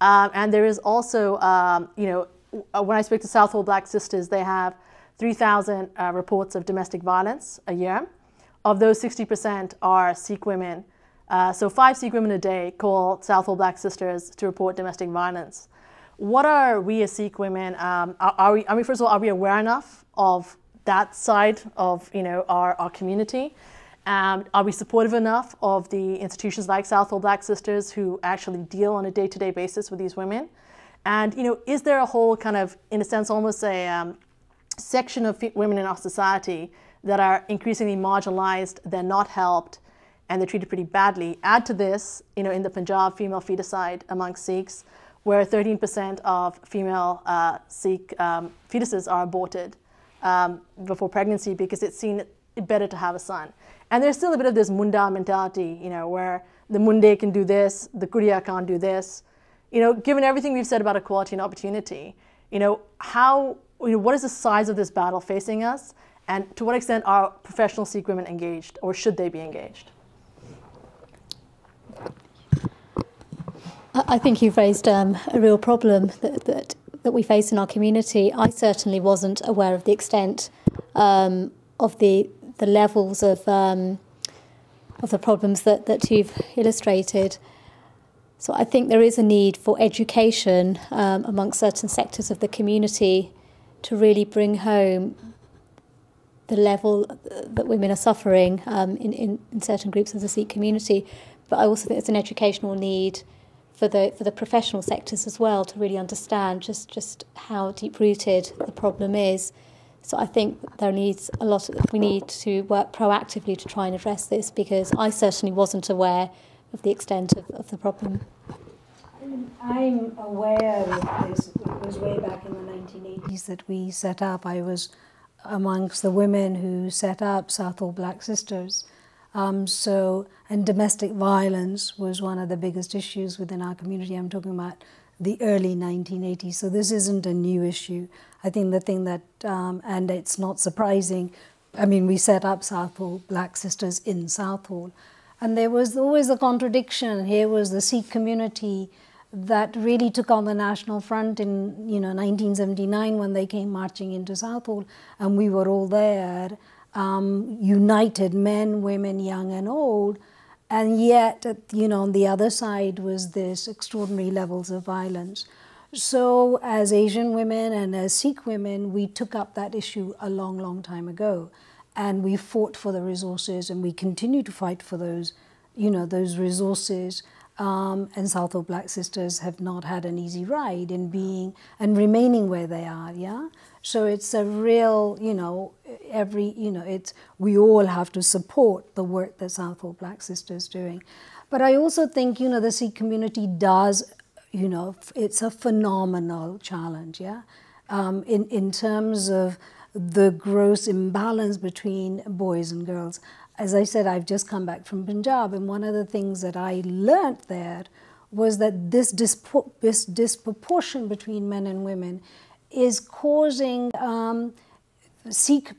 And there is also, when I speak to Southall Black Sisters, they have 3,000 reports of domestic violence a year. Of those, 60% are Sikh women. So 5 Sikh women a day call Southall Black Sisters to report domestic violence. What are we as Sikh women? Are we first of all, are we aware enough of that side of our community? Are we supportive enough of the institutions like Southall Black Sisters who actually deal on a day-to-day basis with these women? And is there a whole kind of, in a sense, almost a section of women in our society that are increasingly marginalized, they're not helped, and they're treated pretty badly? Add to this, in the Punjab, female feticide amongst Sikhs, where 13% of female Sikh fetuses are aborted before pregnancy because it's seen better to have a son. And there's still a bit of this munda mentality, where the munde can do this, the kuriya can't do this. Given everything we've said about equality and opportunity, what is the size of this battle facing us? And to what extent are professional Sikh women engaged, or should they be engaged? I think you've raised a real problem that we face in our community. I certainly wasn't aware of the extent of the levels of the problems that you've illustrated. So I think there is a need for education amongst certain sectors of the community to really bring home the level that women are suffering in certain groups of the Sikh community. But I also think there's an educational need for the professional sectors as well to really understand just how deep-rooted the problem is. So I think we need to work proactively to try and address this, because I certainly wasn't aware of the extent of the problem. I'm aware of this. It was way back in the 1980s that we set up. I was amongst the women who set up Southall Black Sisters. And domestic violence was one of the biggest issues within our community. I'm talking about the early 1980s. So this isn't a new issue. I think the thing that, and it's not surprising, we set up Southall Black Sisters in Southall. And there was always a contradiction. Here was the Sikh community that really took on the national front in 1979 when they came marching into Southall, and we were all there, united, men, women, young and old. And yet, on the other side was this extraordinary levels of violence. So as Asian women and as Sikh women, we took up that issue a long, long time ago. And we fought for the resources, and we continue to fight for those, those resources. And Southall Black Sisters have not had an easy ride in being and remaining where they are, yeah? So it's a real, we all have to support the work that Southall Black Sisters doing. But I also think, the Sikh community does, it's a phenomenal challenge, yeah? In terms of the gross imbalance between boys and girls. As I said, I've just come back from Punjab, and one of the things that I learnt there was that this disproportion between men and women is causing Sikh, at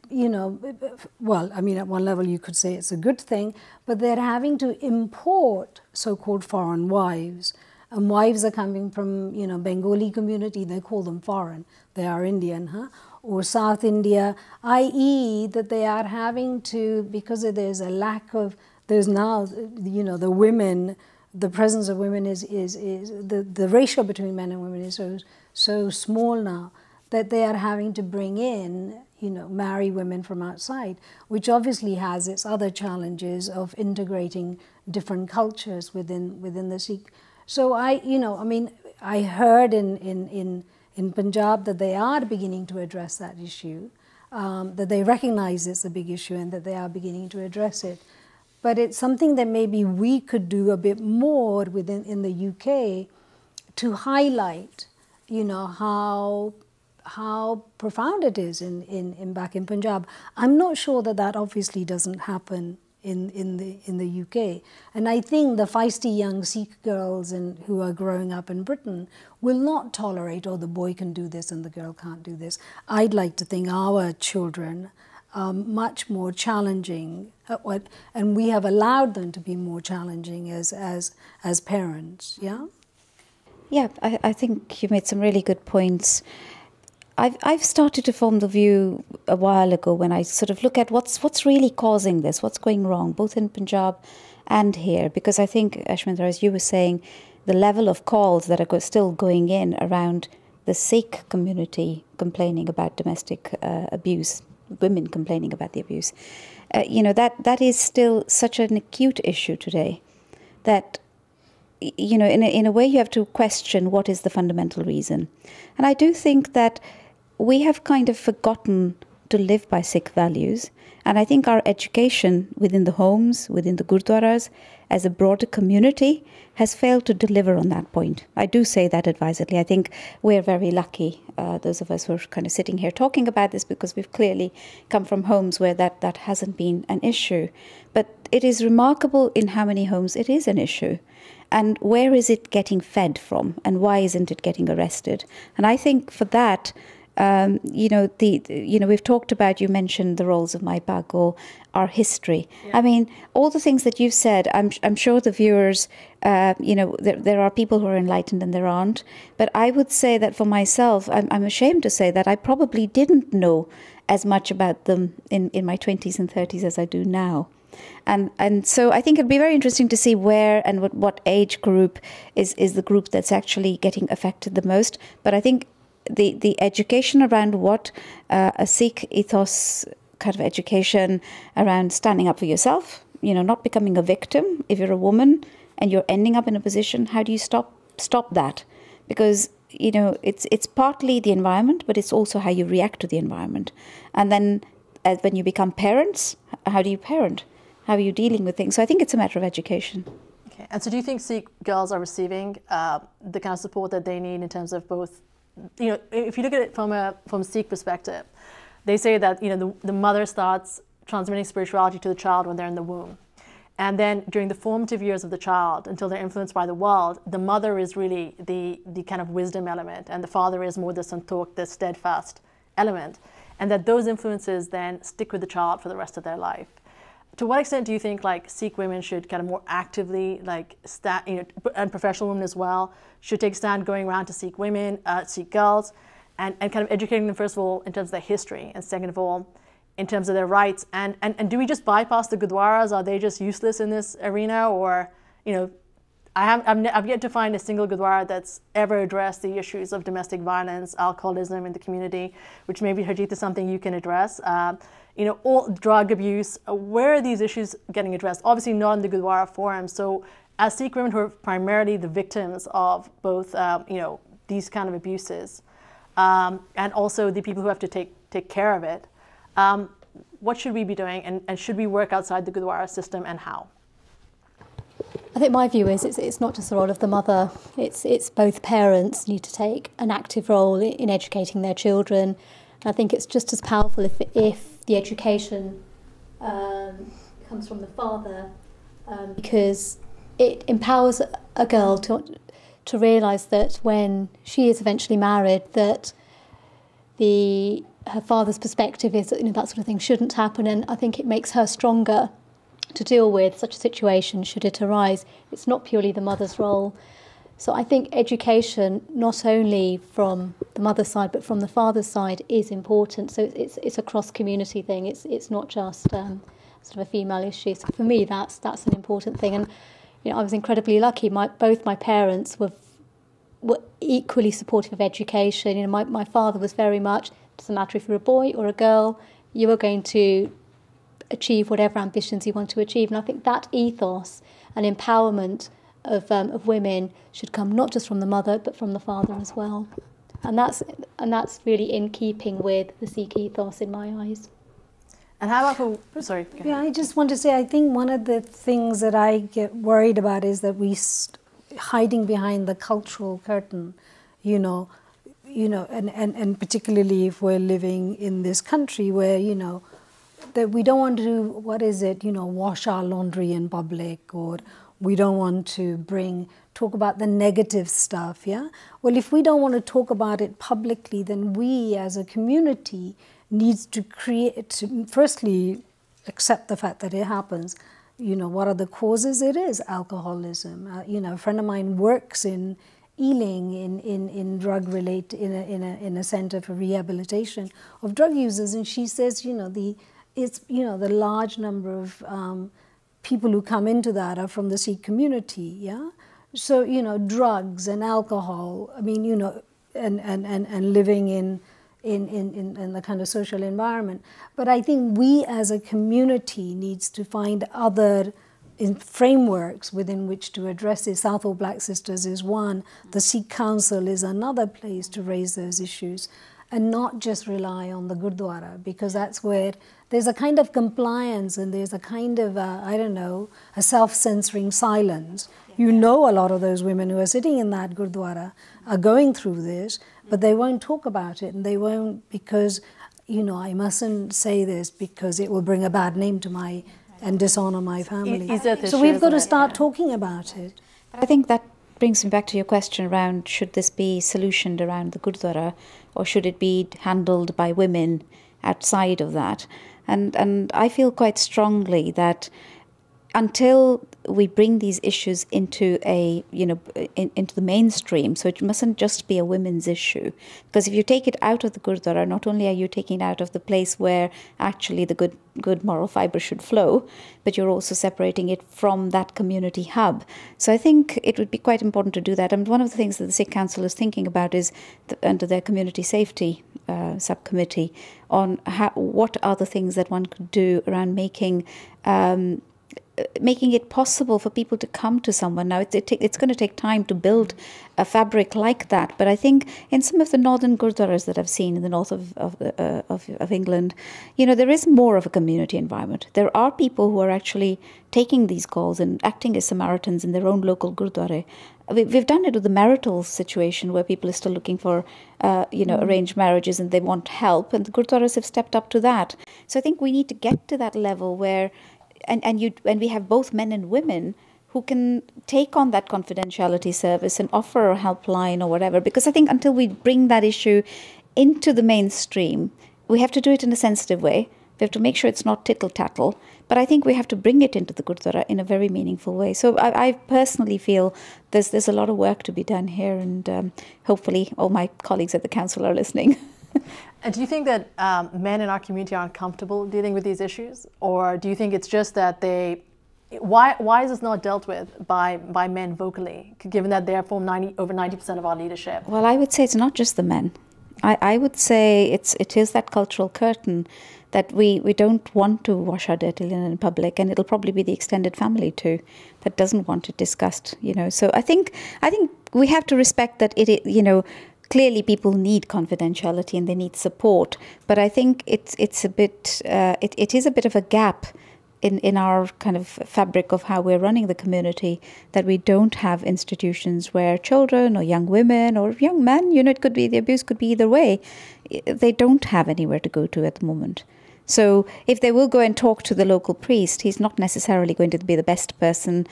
one level you could say it's a good thing, but they're having to import so-called foreign wives. And wives are coming from, Bengali community, they call them foreign, they are Indian, huh? Or South India, i.e. that they are having to, because there's a lack of, there's now, the women, the presence of women is the ratio between men and women is so small now that they are having to bring in, marry women from outside, which obviously has its other challenges of integrating different cultures within the Sikh. So I heard in Punjab that they are beginning to address that issue, that they recognize it's a big issue and that they are beginning to address it. But it's something that maybe we could do a bit more in the UK to highlight, how profound it is back in Punjab. I'm not sure that obviously doesn't happen in the UK. And I think the feisty young Sikh girls who are growing up in Britain will not tolerate, the boy can do this and the girl can't do this. I'd like to think our children are much more challenging, and we have allowed them to be more challenging as parents, yeah? Yeah, I think you made some really good points. I've started to form the view a while ago when I sort of look at what's really causing this, what's going wrong, both in Punjab and here. Because I think, Ashmindra, as you were saying, the level of calls that are still going in around the Sikh community complaining about domestic abuse, women complaining about the abuse, that is still such an acute issue today that, in a way you have to question what is the fundamental reason. And I do think that we have kind of forgotten to live by Sikh values. And I think our education within the homes, within the gurdwaras, as a broader community, has failed to deliver on that point. I do say that advisedly. I think we're very lucky, those of us who are kind of sitting here talking about this, because we've clearly come from homes where that hasn't been an issue. But it is remarkable in how many homes it is an issue. And where is it getting fed from? And why isn't it getting arrested? And I think for that, we've talked about, you mentioned the roles of Mai Bag or our history. Yeah. I mean, all the things that you've said, I'm sure the viewers, there are people who are enlightened and there aren't. But I would say that for myself, I'm ashamed to say that I probably didn't know as much about them in my 20s and 30s as I do now. And so I think it'd be very interesting to see where and what age group is the group that's actually getting affected the most. But I think the education around what a Sikh ethos kind of education around standing up for yourself, not becoming a victim. If you're a woman and you're ending up in a position, how do you stop that? Because it's partly the environment, but it's also how you react to the environment. And then when you become parents, how do you parent? How are you dealing with things? So I think it's a matter of education. Okay. And so do you think Sikh girls are receiving the kind of support that they need in terms of both, if you look at it from a Sikh perspective, they say that, the mother starts transmitting spirituality to the child when they're in the womb. And then during the formative years of the child, until they're influenced by the world, the mother is really the kind of wisdom element, and the father is more the santok, the steadfast element. And that those influences then stick with the child for the rest of their life. To what extent do you think Sikh women should kind of more actively and professional women as well should take a stand going around to Sikh women, Sikh girls, and kind of educating them, first of all, in terms of their history, and second of all, in terms of their rights? And do we just bypass the gurdwaras? Are they just useless in this arena? Or, I've yet to find a single gurdwara that's ever addressed the issues of domestic violence, alcoholism in the community, which maybe, Harjeet, is something you can address. All drug abuse. Where are these issues getting addressed? Obviously not in the Gurdwara forum. So as Sikh women who are primarily the victims of both, these kind of abuses, and also the people who have to take care of it, what should we be doing? And should we work outside the Gurdwara system, and how? I think my view is it's not just the role of the mother. It's both parents need to take an active role in educating their children. And I think it's just as powerful if the education comes from the father, because it empowers a girl to realise that when she is eventually married, that her father's perspective is that that sort of thing shouldn't happen, and I think it makes her stronger to deal with such a situation should it arise. It's not purely the mother's role. So I think education, not only from the mother's side but from the father's side, is important. So it's a cross-community thing. It's not just sort of a female issue. So for me, that's an important thing. And I was incredibly lucky. Both my parents were equally supportive of education. My father was very much, it doesn't matter if you're a boy or a girl, you are going to achieve whatever ambitions you want to achieve. And I think that ethos and empowerment of women should come not just from the mother but from the father as well, and that's really in keeping with the Sikh ethos in my eyes. And how about sorry? Yeah, I just want to say I think one of the things that I get worried about is that we hiding behind the cultural curtain, and particularly if we're living in this country where that we don't want to wash our laundry in public, or we don't want to talk about the negative stuff, yeah? Well, if we don't want to talk about it publicly, then we as a community needs to firstly, accept the fact that it happens. What are the causes? It is alcoholism. A friend of mine works in Ealing in in a center for rehabilitation of drug users, and she says, the large number of people who come into that are from the Sikh community, yeah? So, you know, drugs and alcohol, I mean, you know, and living in the kind of social environment. But I think we as a community needs to find other frameworks within which to address it. Southall Black Sisters is one. The Sikh Council is another place to raise those issues, and not just rely on the Gurdwara, because that's where there's a kind of compliance and there's a kind of, I don't know, a self-censoring silence. You know, a lot of those women who are sitting in that Gurdwara are going through this, but they won't talk about it, and they won't because, you know, I mustn't say this because it will bring a bad name to my, and dishonor my family. So we've got to start talking about it. I think that brings me back to your question around, should this be solutioned around the Gurdwara, or should it be handled by women outside of that? And I feel quite strongly that until we bring these issues into into the mainstream, so it mustn't just be a women's issue, because if you take it out of the Gurdwara, not only are you taking it out of the place where actually the good moral fibre should flow, but you're also separating it from that community hub. So I think it would be quite important to do that. And one of the things that the Sikh Council is thinking about is under their community safety subcommittee on what are the things that one could do around making it possible for people to come to someone. Now, it's going to take time to build a fabric like that, but I think in some of the northern Gurdwaras that I've seen in the north of England, you know, there is more of a community environment. There are people who are actually taking these calls and acting as Samaritans in their own local Gurdwara. We've done it with the marital situation where people are still looking for, arranged marriages and they want help, and the Gurdwaras have stepped up to that. So I think we need to get to that level where and we have both men and women who can take on that confidentiality service and offer a helpline or whatever. Because I think until we bring that issue into the mainstream, we have to do it in a sensitive way. We have to make sure it's not tittle-tattle. But I think we have to bring it into the Gurdwara in a very meaningful way. So I personally feel there's a lot of work to be done here, and hopefully all my colleagues at the council are listening. And do you think that men in our community aren't comfortable dealing with these issues? Or do you think it's just that why is this not dealt with by men vocally, given that they form over 90% of our leadership? Well, I would say it's not just the men. I would say it is that cultural curtain that we don't want to wash our dirty linen in public, and it'll probably be the extended family too that doesn't want it discussed, you know. So I think we have to respect that clearly people need confidentiality and they need support, but I think it is a bit of a gap in our kind of fabric of how we're running the community, that we don't have institutions where children or young women or young men, it could be, the abuse could be either way, they don't have anywhere to go to at the moment. So if they will go and talk to the local priest, he's not necessarily going to be the best person,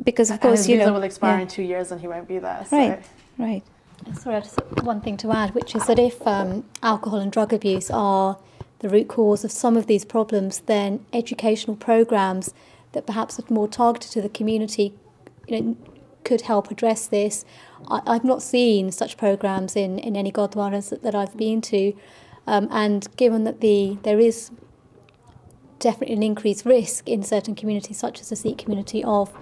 because of course, his visa will expire in 2 years and he won't be there. So. Right. Sorry, just one thing to add, which is that if alcohol and drug abuse are the root cause of some of these problems, then educational programs that perhaps are more targeted to the community, could help address this. I've not seen such programs in any Gurdwaras that I've been to, and given that there is definitely an increased risk in certain communities, such as the Sikh community, of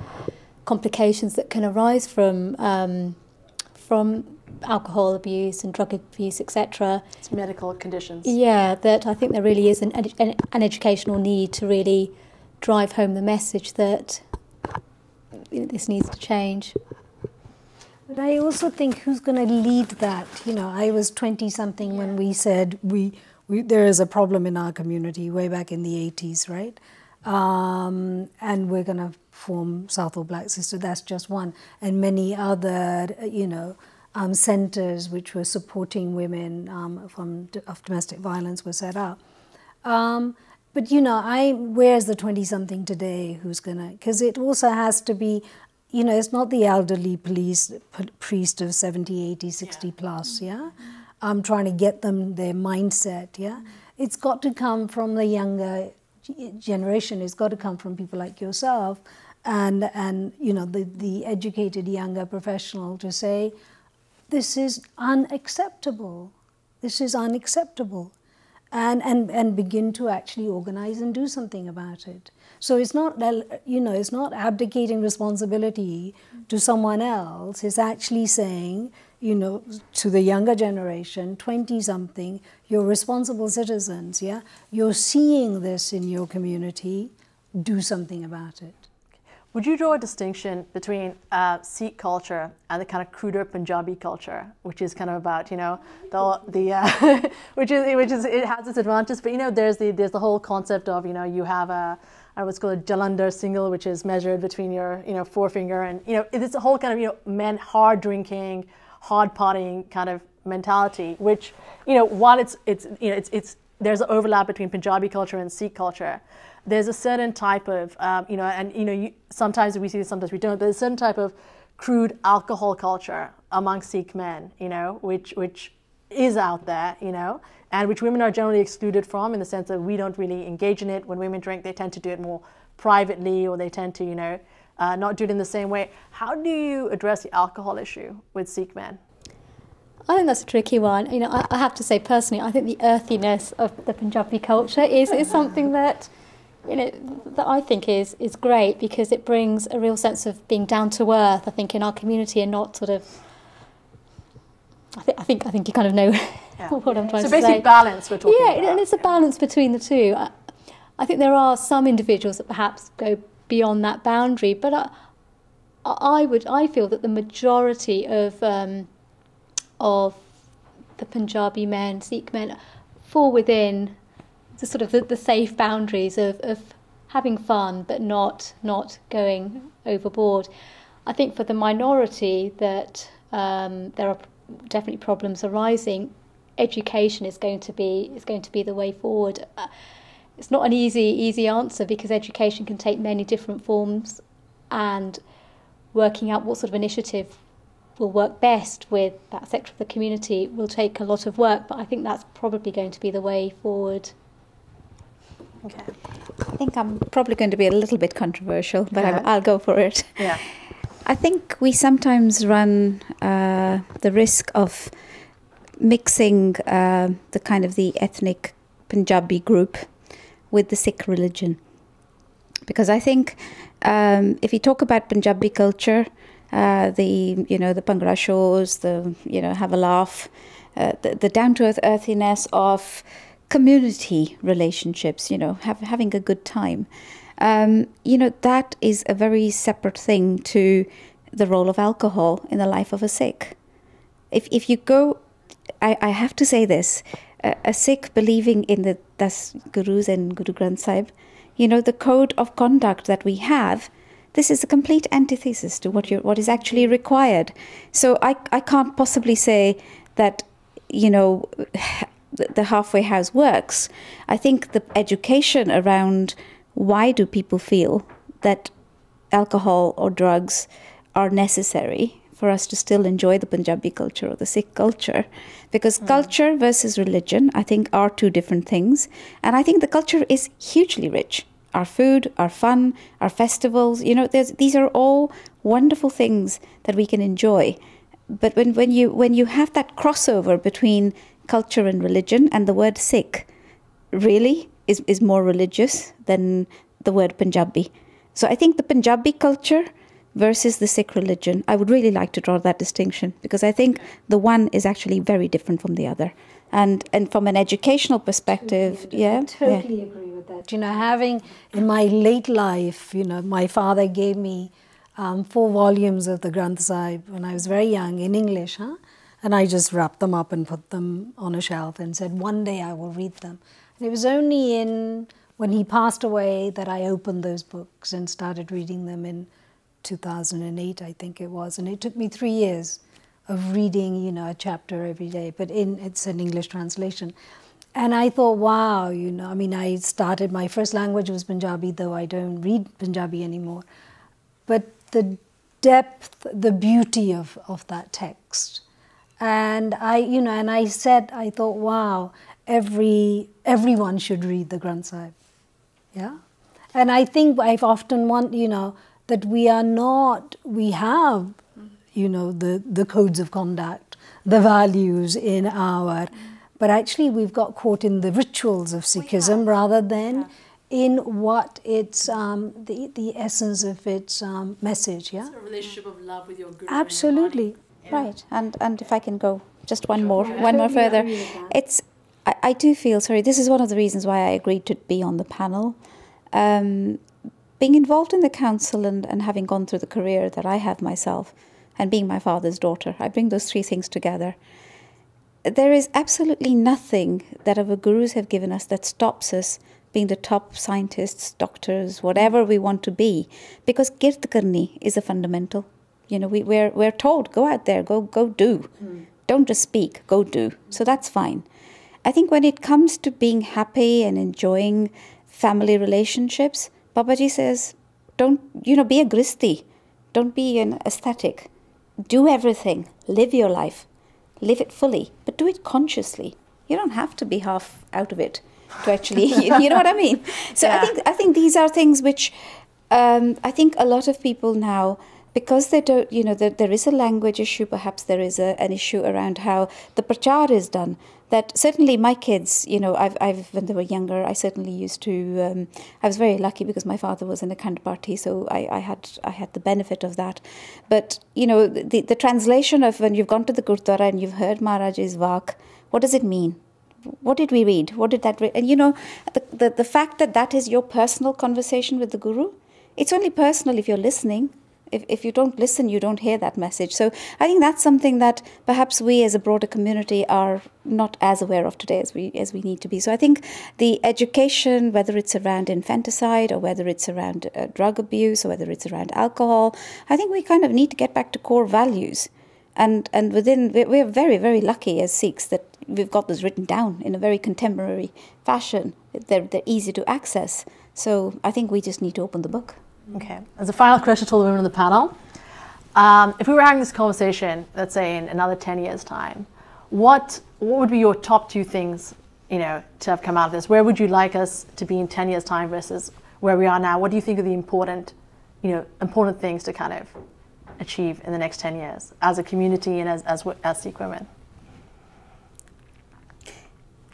complications that can arise from alcohol abuse and drug abuse, etc. It's medical conditions. Yeah, that I think there really is an educational need to really drive home the message that this needs to change. But I also think who's going to lead that? I was 20-something when we said there is a problem in our community way back in the 80s, right? And we're going to form Southall Black Sister. That's just one. And many other, centres which were supporting women of domestic violence were set up. But, where's the 20-something today who's going to... Because it also has to be, it's not the elderly priest of 70, 80, 60 plus, yeah? Trying to get them their mindset, yeah? It's got to come from the younger generation. It's got to come from people like yourself and the educated younger professional to say, this is unacceptable. This is unacceptable. and begin to actually organize and do something about it. So it's not, it's not abdicating responsibility to someone else. It's actually saying, to the younger generation, 20-something, you're responsible citizens, yeah? You're seeing this in your community, do something about it. Would you draw a distinction between Sikh culture and the kind of cruder Punjabi culture, which is kind of about, which is it has its advantages, but there's the whole concept of you have what's called a Jalandhar single, which is measured between your forefinger, and it's a whole kind of men hard drinking, hard partying kind of mentality, which while it's there's an overlap between Punjabi culture and Sikh culture. There's a certain type of, sometimes we see this, sometimes we don't, but there's a certain type of crude alcohol culture among Sikh men, which is out there, and which women are generally excluded from, in the sense that we don't really engage in it. When women drink, they tend to do it more privately, or they tend to, not do it in the same way. How do you address the alcohol issue with Sikh men? I think that's a tricky one. I have to say personally, I think the earthiness of the Punjabi culture is something that, that I think is great, because it brings a real sense of being down to earth, I think, in our community, and not sort of, I think you kind of know what I'm trying to say. So basically balance we're talking about. Yeah, and it's a balance between the two. I think there are some individuals that perhaps go beyond that boundary, but I feel that the majority of the Punjabi men, Sikh men, fall within the sort of the safe boundaries of having fun, but not going overboard. I think for the minority that there are definitely problems arising, education is going to be the way forward. It's not an easy answer, because education can take many different forms, and working out what sort of initiative will work best with that sector of the community will take a lot of work, but I think that's probably going to be the way forward. Okay. I think I'm probably going to be a little bit controversial, but I'll go for it. Yeah. I think we sometimes run the risk of mixing the kind of the ethnic Punjabi group with the Sikh religion, because I think if you talk about Punjabi culture, the Bhangra shows, have a laugh, the down to earth earthiness of community relationships, having a good time. That is a very separate thing to the role of alcohol in the life of a Sikh. If you go, I have to say this, a Sikh believing in the Das Gurus and Guru Granth Sahib, the code of conduct that we have, this is a complete antithesis to what is actually required. So I can't possibly say that, the halfway house works. I think the education around why do people feel that alcohol or drugs are necessary for us to still enjoy the Punjabi culture or the Sikh culture, because culture versus religion, I think, are two different things. And I think the culture is hugely rich. Our food, our fun, our festivals, these are all wonderful things that we can enjoy. But when you have that crossover between culture and religion, and the word Sikh really is more religious than the word Punjabi. So I think the Punjabi culture versus the Sikh religion, I would really like to draw that distinction, because I think the one is actually very different from the other. And from an educational perspective, I totally agree with that. Having in my late life, my father gave me 4 volumes of the Granth Sahib when I was very young in English, and I just wrapped them up and put them on a shelf and said, one day I will read them. And it was only when he passed away that I opened those books and started reading them in 2008, I think it was. And it took me 3 years of reading, a chapter every day, but it's an English translation. And I thought, wow, I started, my first language was Punjabi, though I don't read Punjabi anymore. But the depth, the beauty of that text. And I thought, wow, everyone should read the Granth Sahib. Yeah? And I think I've often that we have, the codes of conduct, the values in our but actually we've got caught in the rituals of Sikhism rather than in what it's the essence of its message. Yeah, it's a relationship of love with your guru. Absolutely. Right, and if I can go just one more further, it's I do feel, sorry, this is one of the reasons why I agreed to be on the panel. Being involved in the council and having gone through the career that I have myself, and being my father's daughter, I bring those three things together. There is absolutely nothing that our gurus have given us that stops us being the top scientists, doctors, whatever we want to be, because Girt Karni is a fundamental. You know, we're told, go out there, go do. Don't just speak, go do. So that's fine. I think when it comes to being happy and enjoying family relationships, Babaji says, don't, be a gristi. Don't be an aesthetic. Do everything. Live your life. Live it fully, but do it consciously. You don't have to be half out of it to actually, you know what I mean? So yeah. I think these are things which I think a lot of people now, because they don't, there is a language issue, perhaps there is an issue around how the prachar is done. That certainly my kids, I've when they were younger, I certainly used to. I was very lucky because my father was in a Khand party, so I had the benefit of that. But the translation of when you've gone to the Gurdwara and you've heard Maharaj's Vak, what does it mean? What did we read? What did that read? And the fact that is your personal conversation with the Guru, it's only personal if you're listening. If you don't listen, you don't hear that message. So I think that's something that perhaps we as a broader community are not as aware of today as we need to be. So I think the education, whether it's around infanticide or whether it's around drug abuse or whether it's around alcohol, I think we kind of need to get back to core values. And we're very, very lucky as Sikhs that we've got this written down in a very contemporary fashion. They're easy to access. So I think we just need to open the book. Okay. As a final question to all the women on the panel, if we were having this conversation, let's say in another 10 years' time, what would be your top two things, to have come out of this? Where would you like us to be in 10 years' time versus where we are now? What do you think are the important things to kind of achieve in the next 10 years as a community and as Sikh women?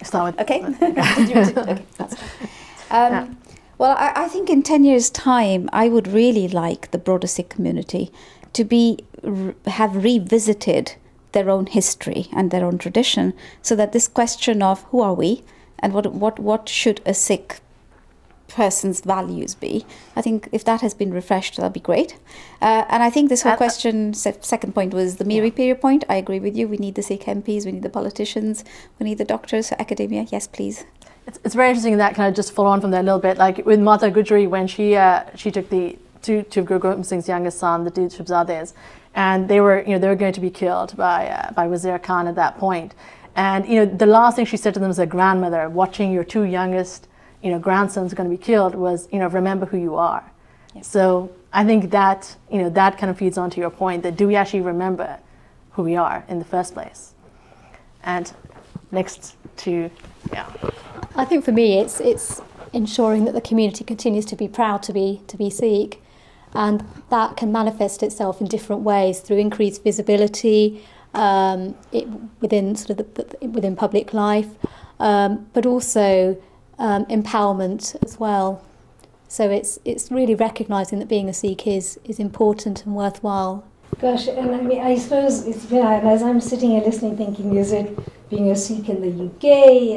Start with okay. Okay. That's fine. Well, I think in 10 years' time, I would really like the broader Sikh community to have revisited their own history and their own tradition, so that this question of who are we and what should a Sikh person's values be, I think if that has been refreshed, that'll be great. And I think this whole question, second point was the Miri Piri point. I agree with you. We need the Sikh MPs, we need the politicians, we need the doctors, academia. Yes, please. It's very interesting that kind of just follow on from there a little bit. Like with Mata Gujri, when she took the two of Guru Gobind Singh's youngest son, the two Shahzades, and they were going to be killed by Wazir Khan at that point. And the last thing she said to them as a grandmother, watching your two youngest grandsons going to be killed, was remember who you are. Yep. So I think that that kind of feeds onto your point, that do we actually remember who we are in the first place? And next to I think for me it's ensuring that the community continues to be proud to be Sikh, and that can manifest itself in different ways through increased visibility within within public life, but also empowerment as well. So it's really recognising that being a Sikh is important and worthwhile. Gosh, and I mean, I suppose it's as I'm sitting here listening, thinking, is it being a Sikh in the UK,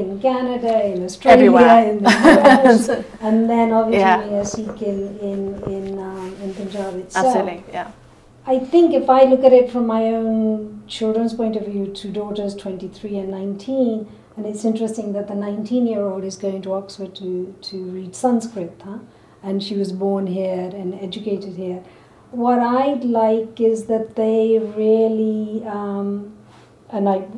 in Canada, in Australia, everywhere, in the US, and then obviously being a Sikh in Punjab itself. Absolutely, yeah. I think if I look at it from my own children's point of view, two daughters, 23 and 19, and it's interesting that the 19-year-old is going to Oxford to read Sanskrit, and she was born here and educated here. What I'd like is that they really,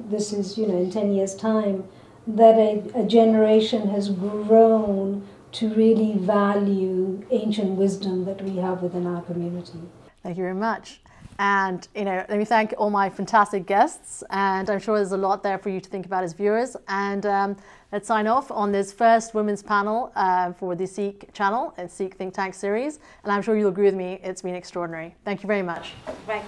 this is in 10 years' time, that a generation has grown to really value ancient wisdom that we have within our community. Thank you very much. And let me thank all my fantastic guests, and I'm sure there's a lot there for you to think about as viewers. And let's sign off on this first women's panel for the Sikh channel and Sikh Think Tank series. And I'm sure you'll agree with me, it's been extraordinary. Thank you very much. Right.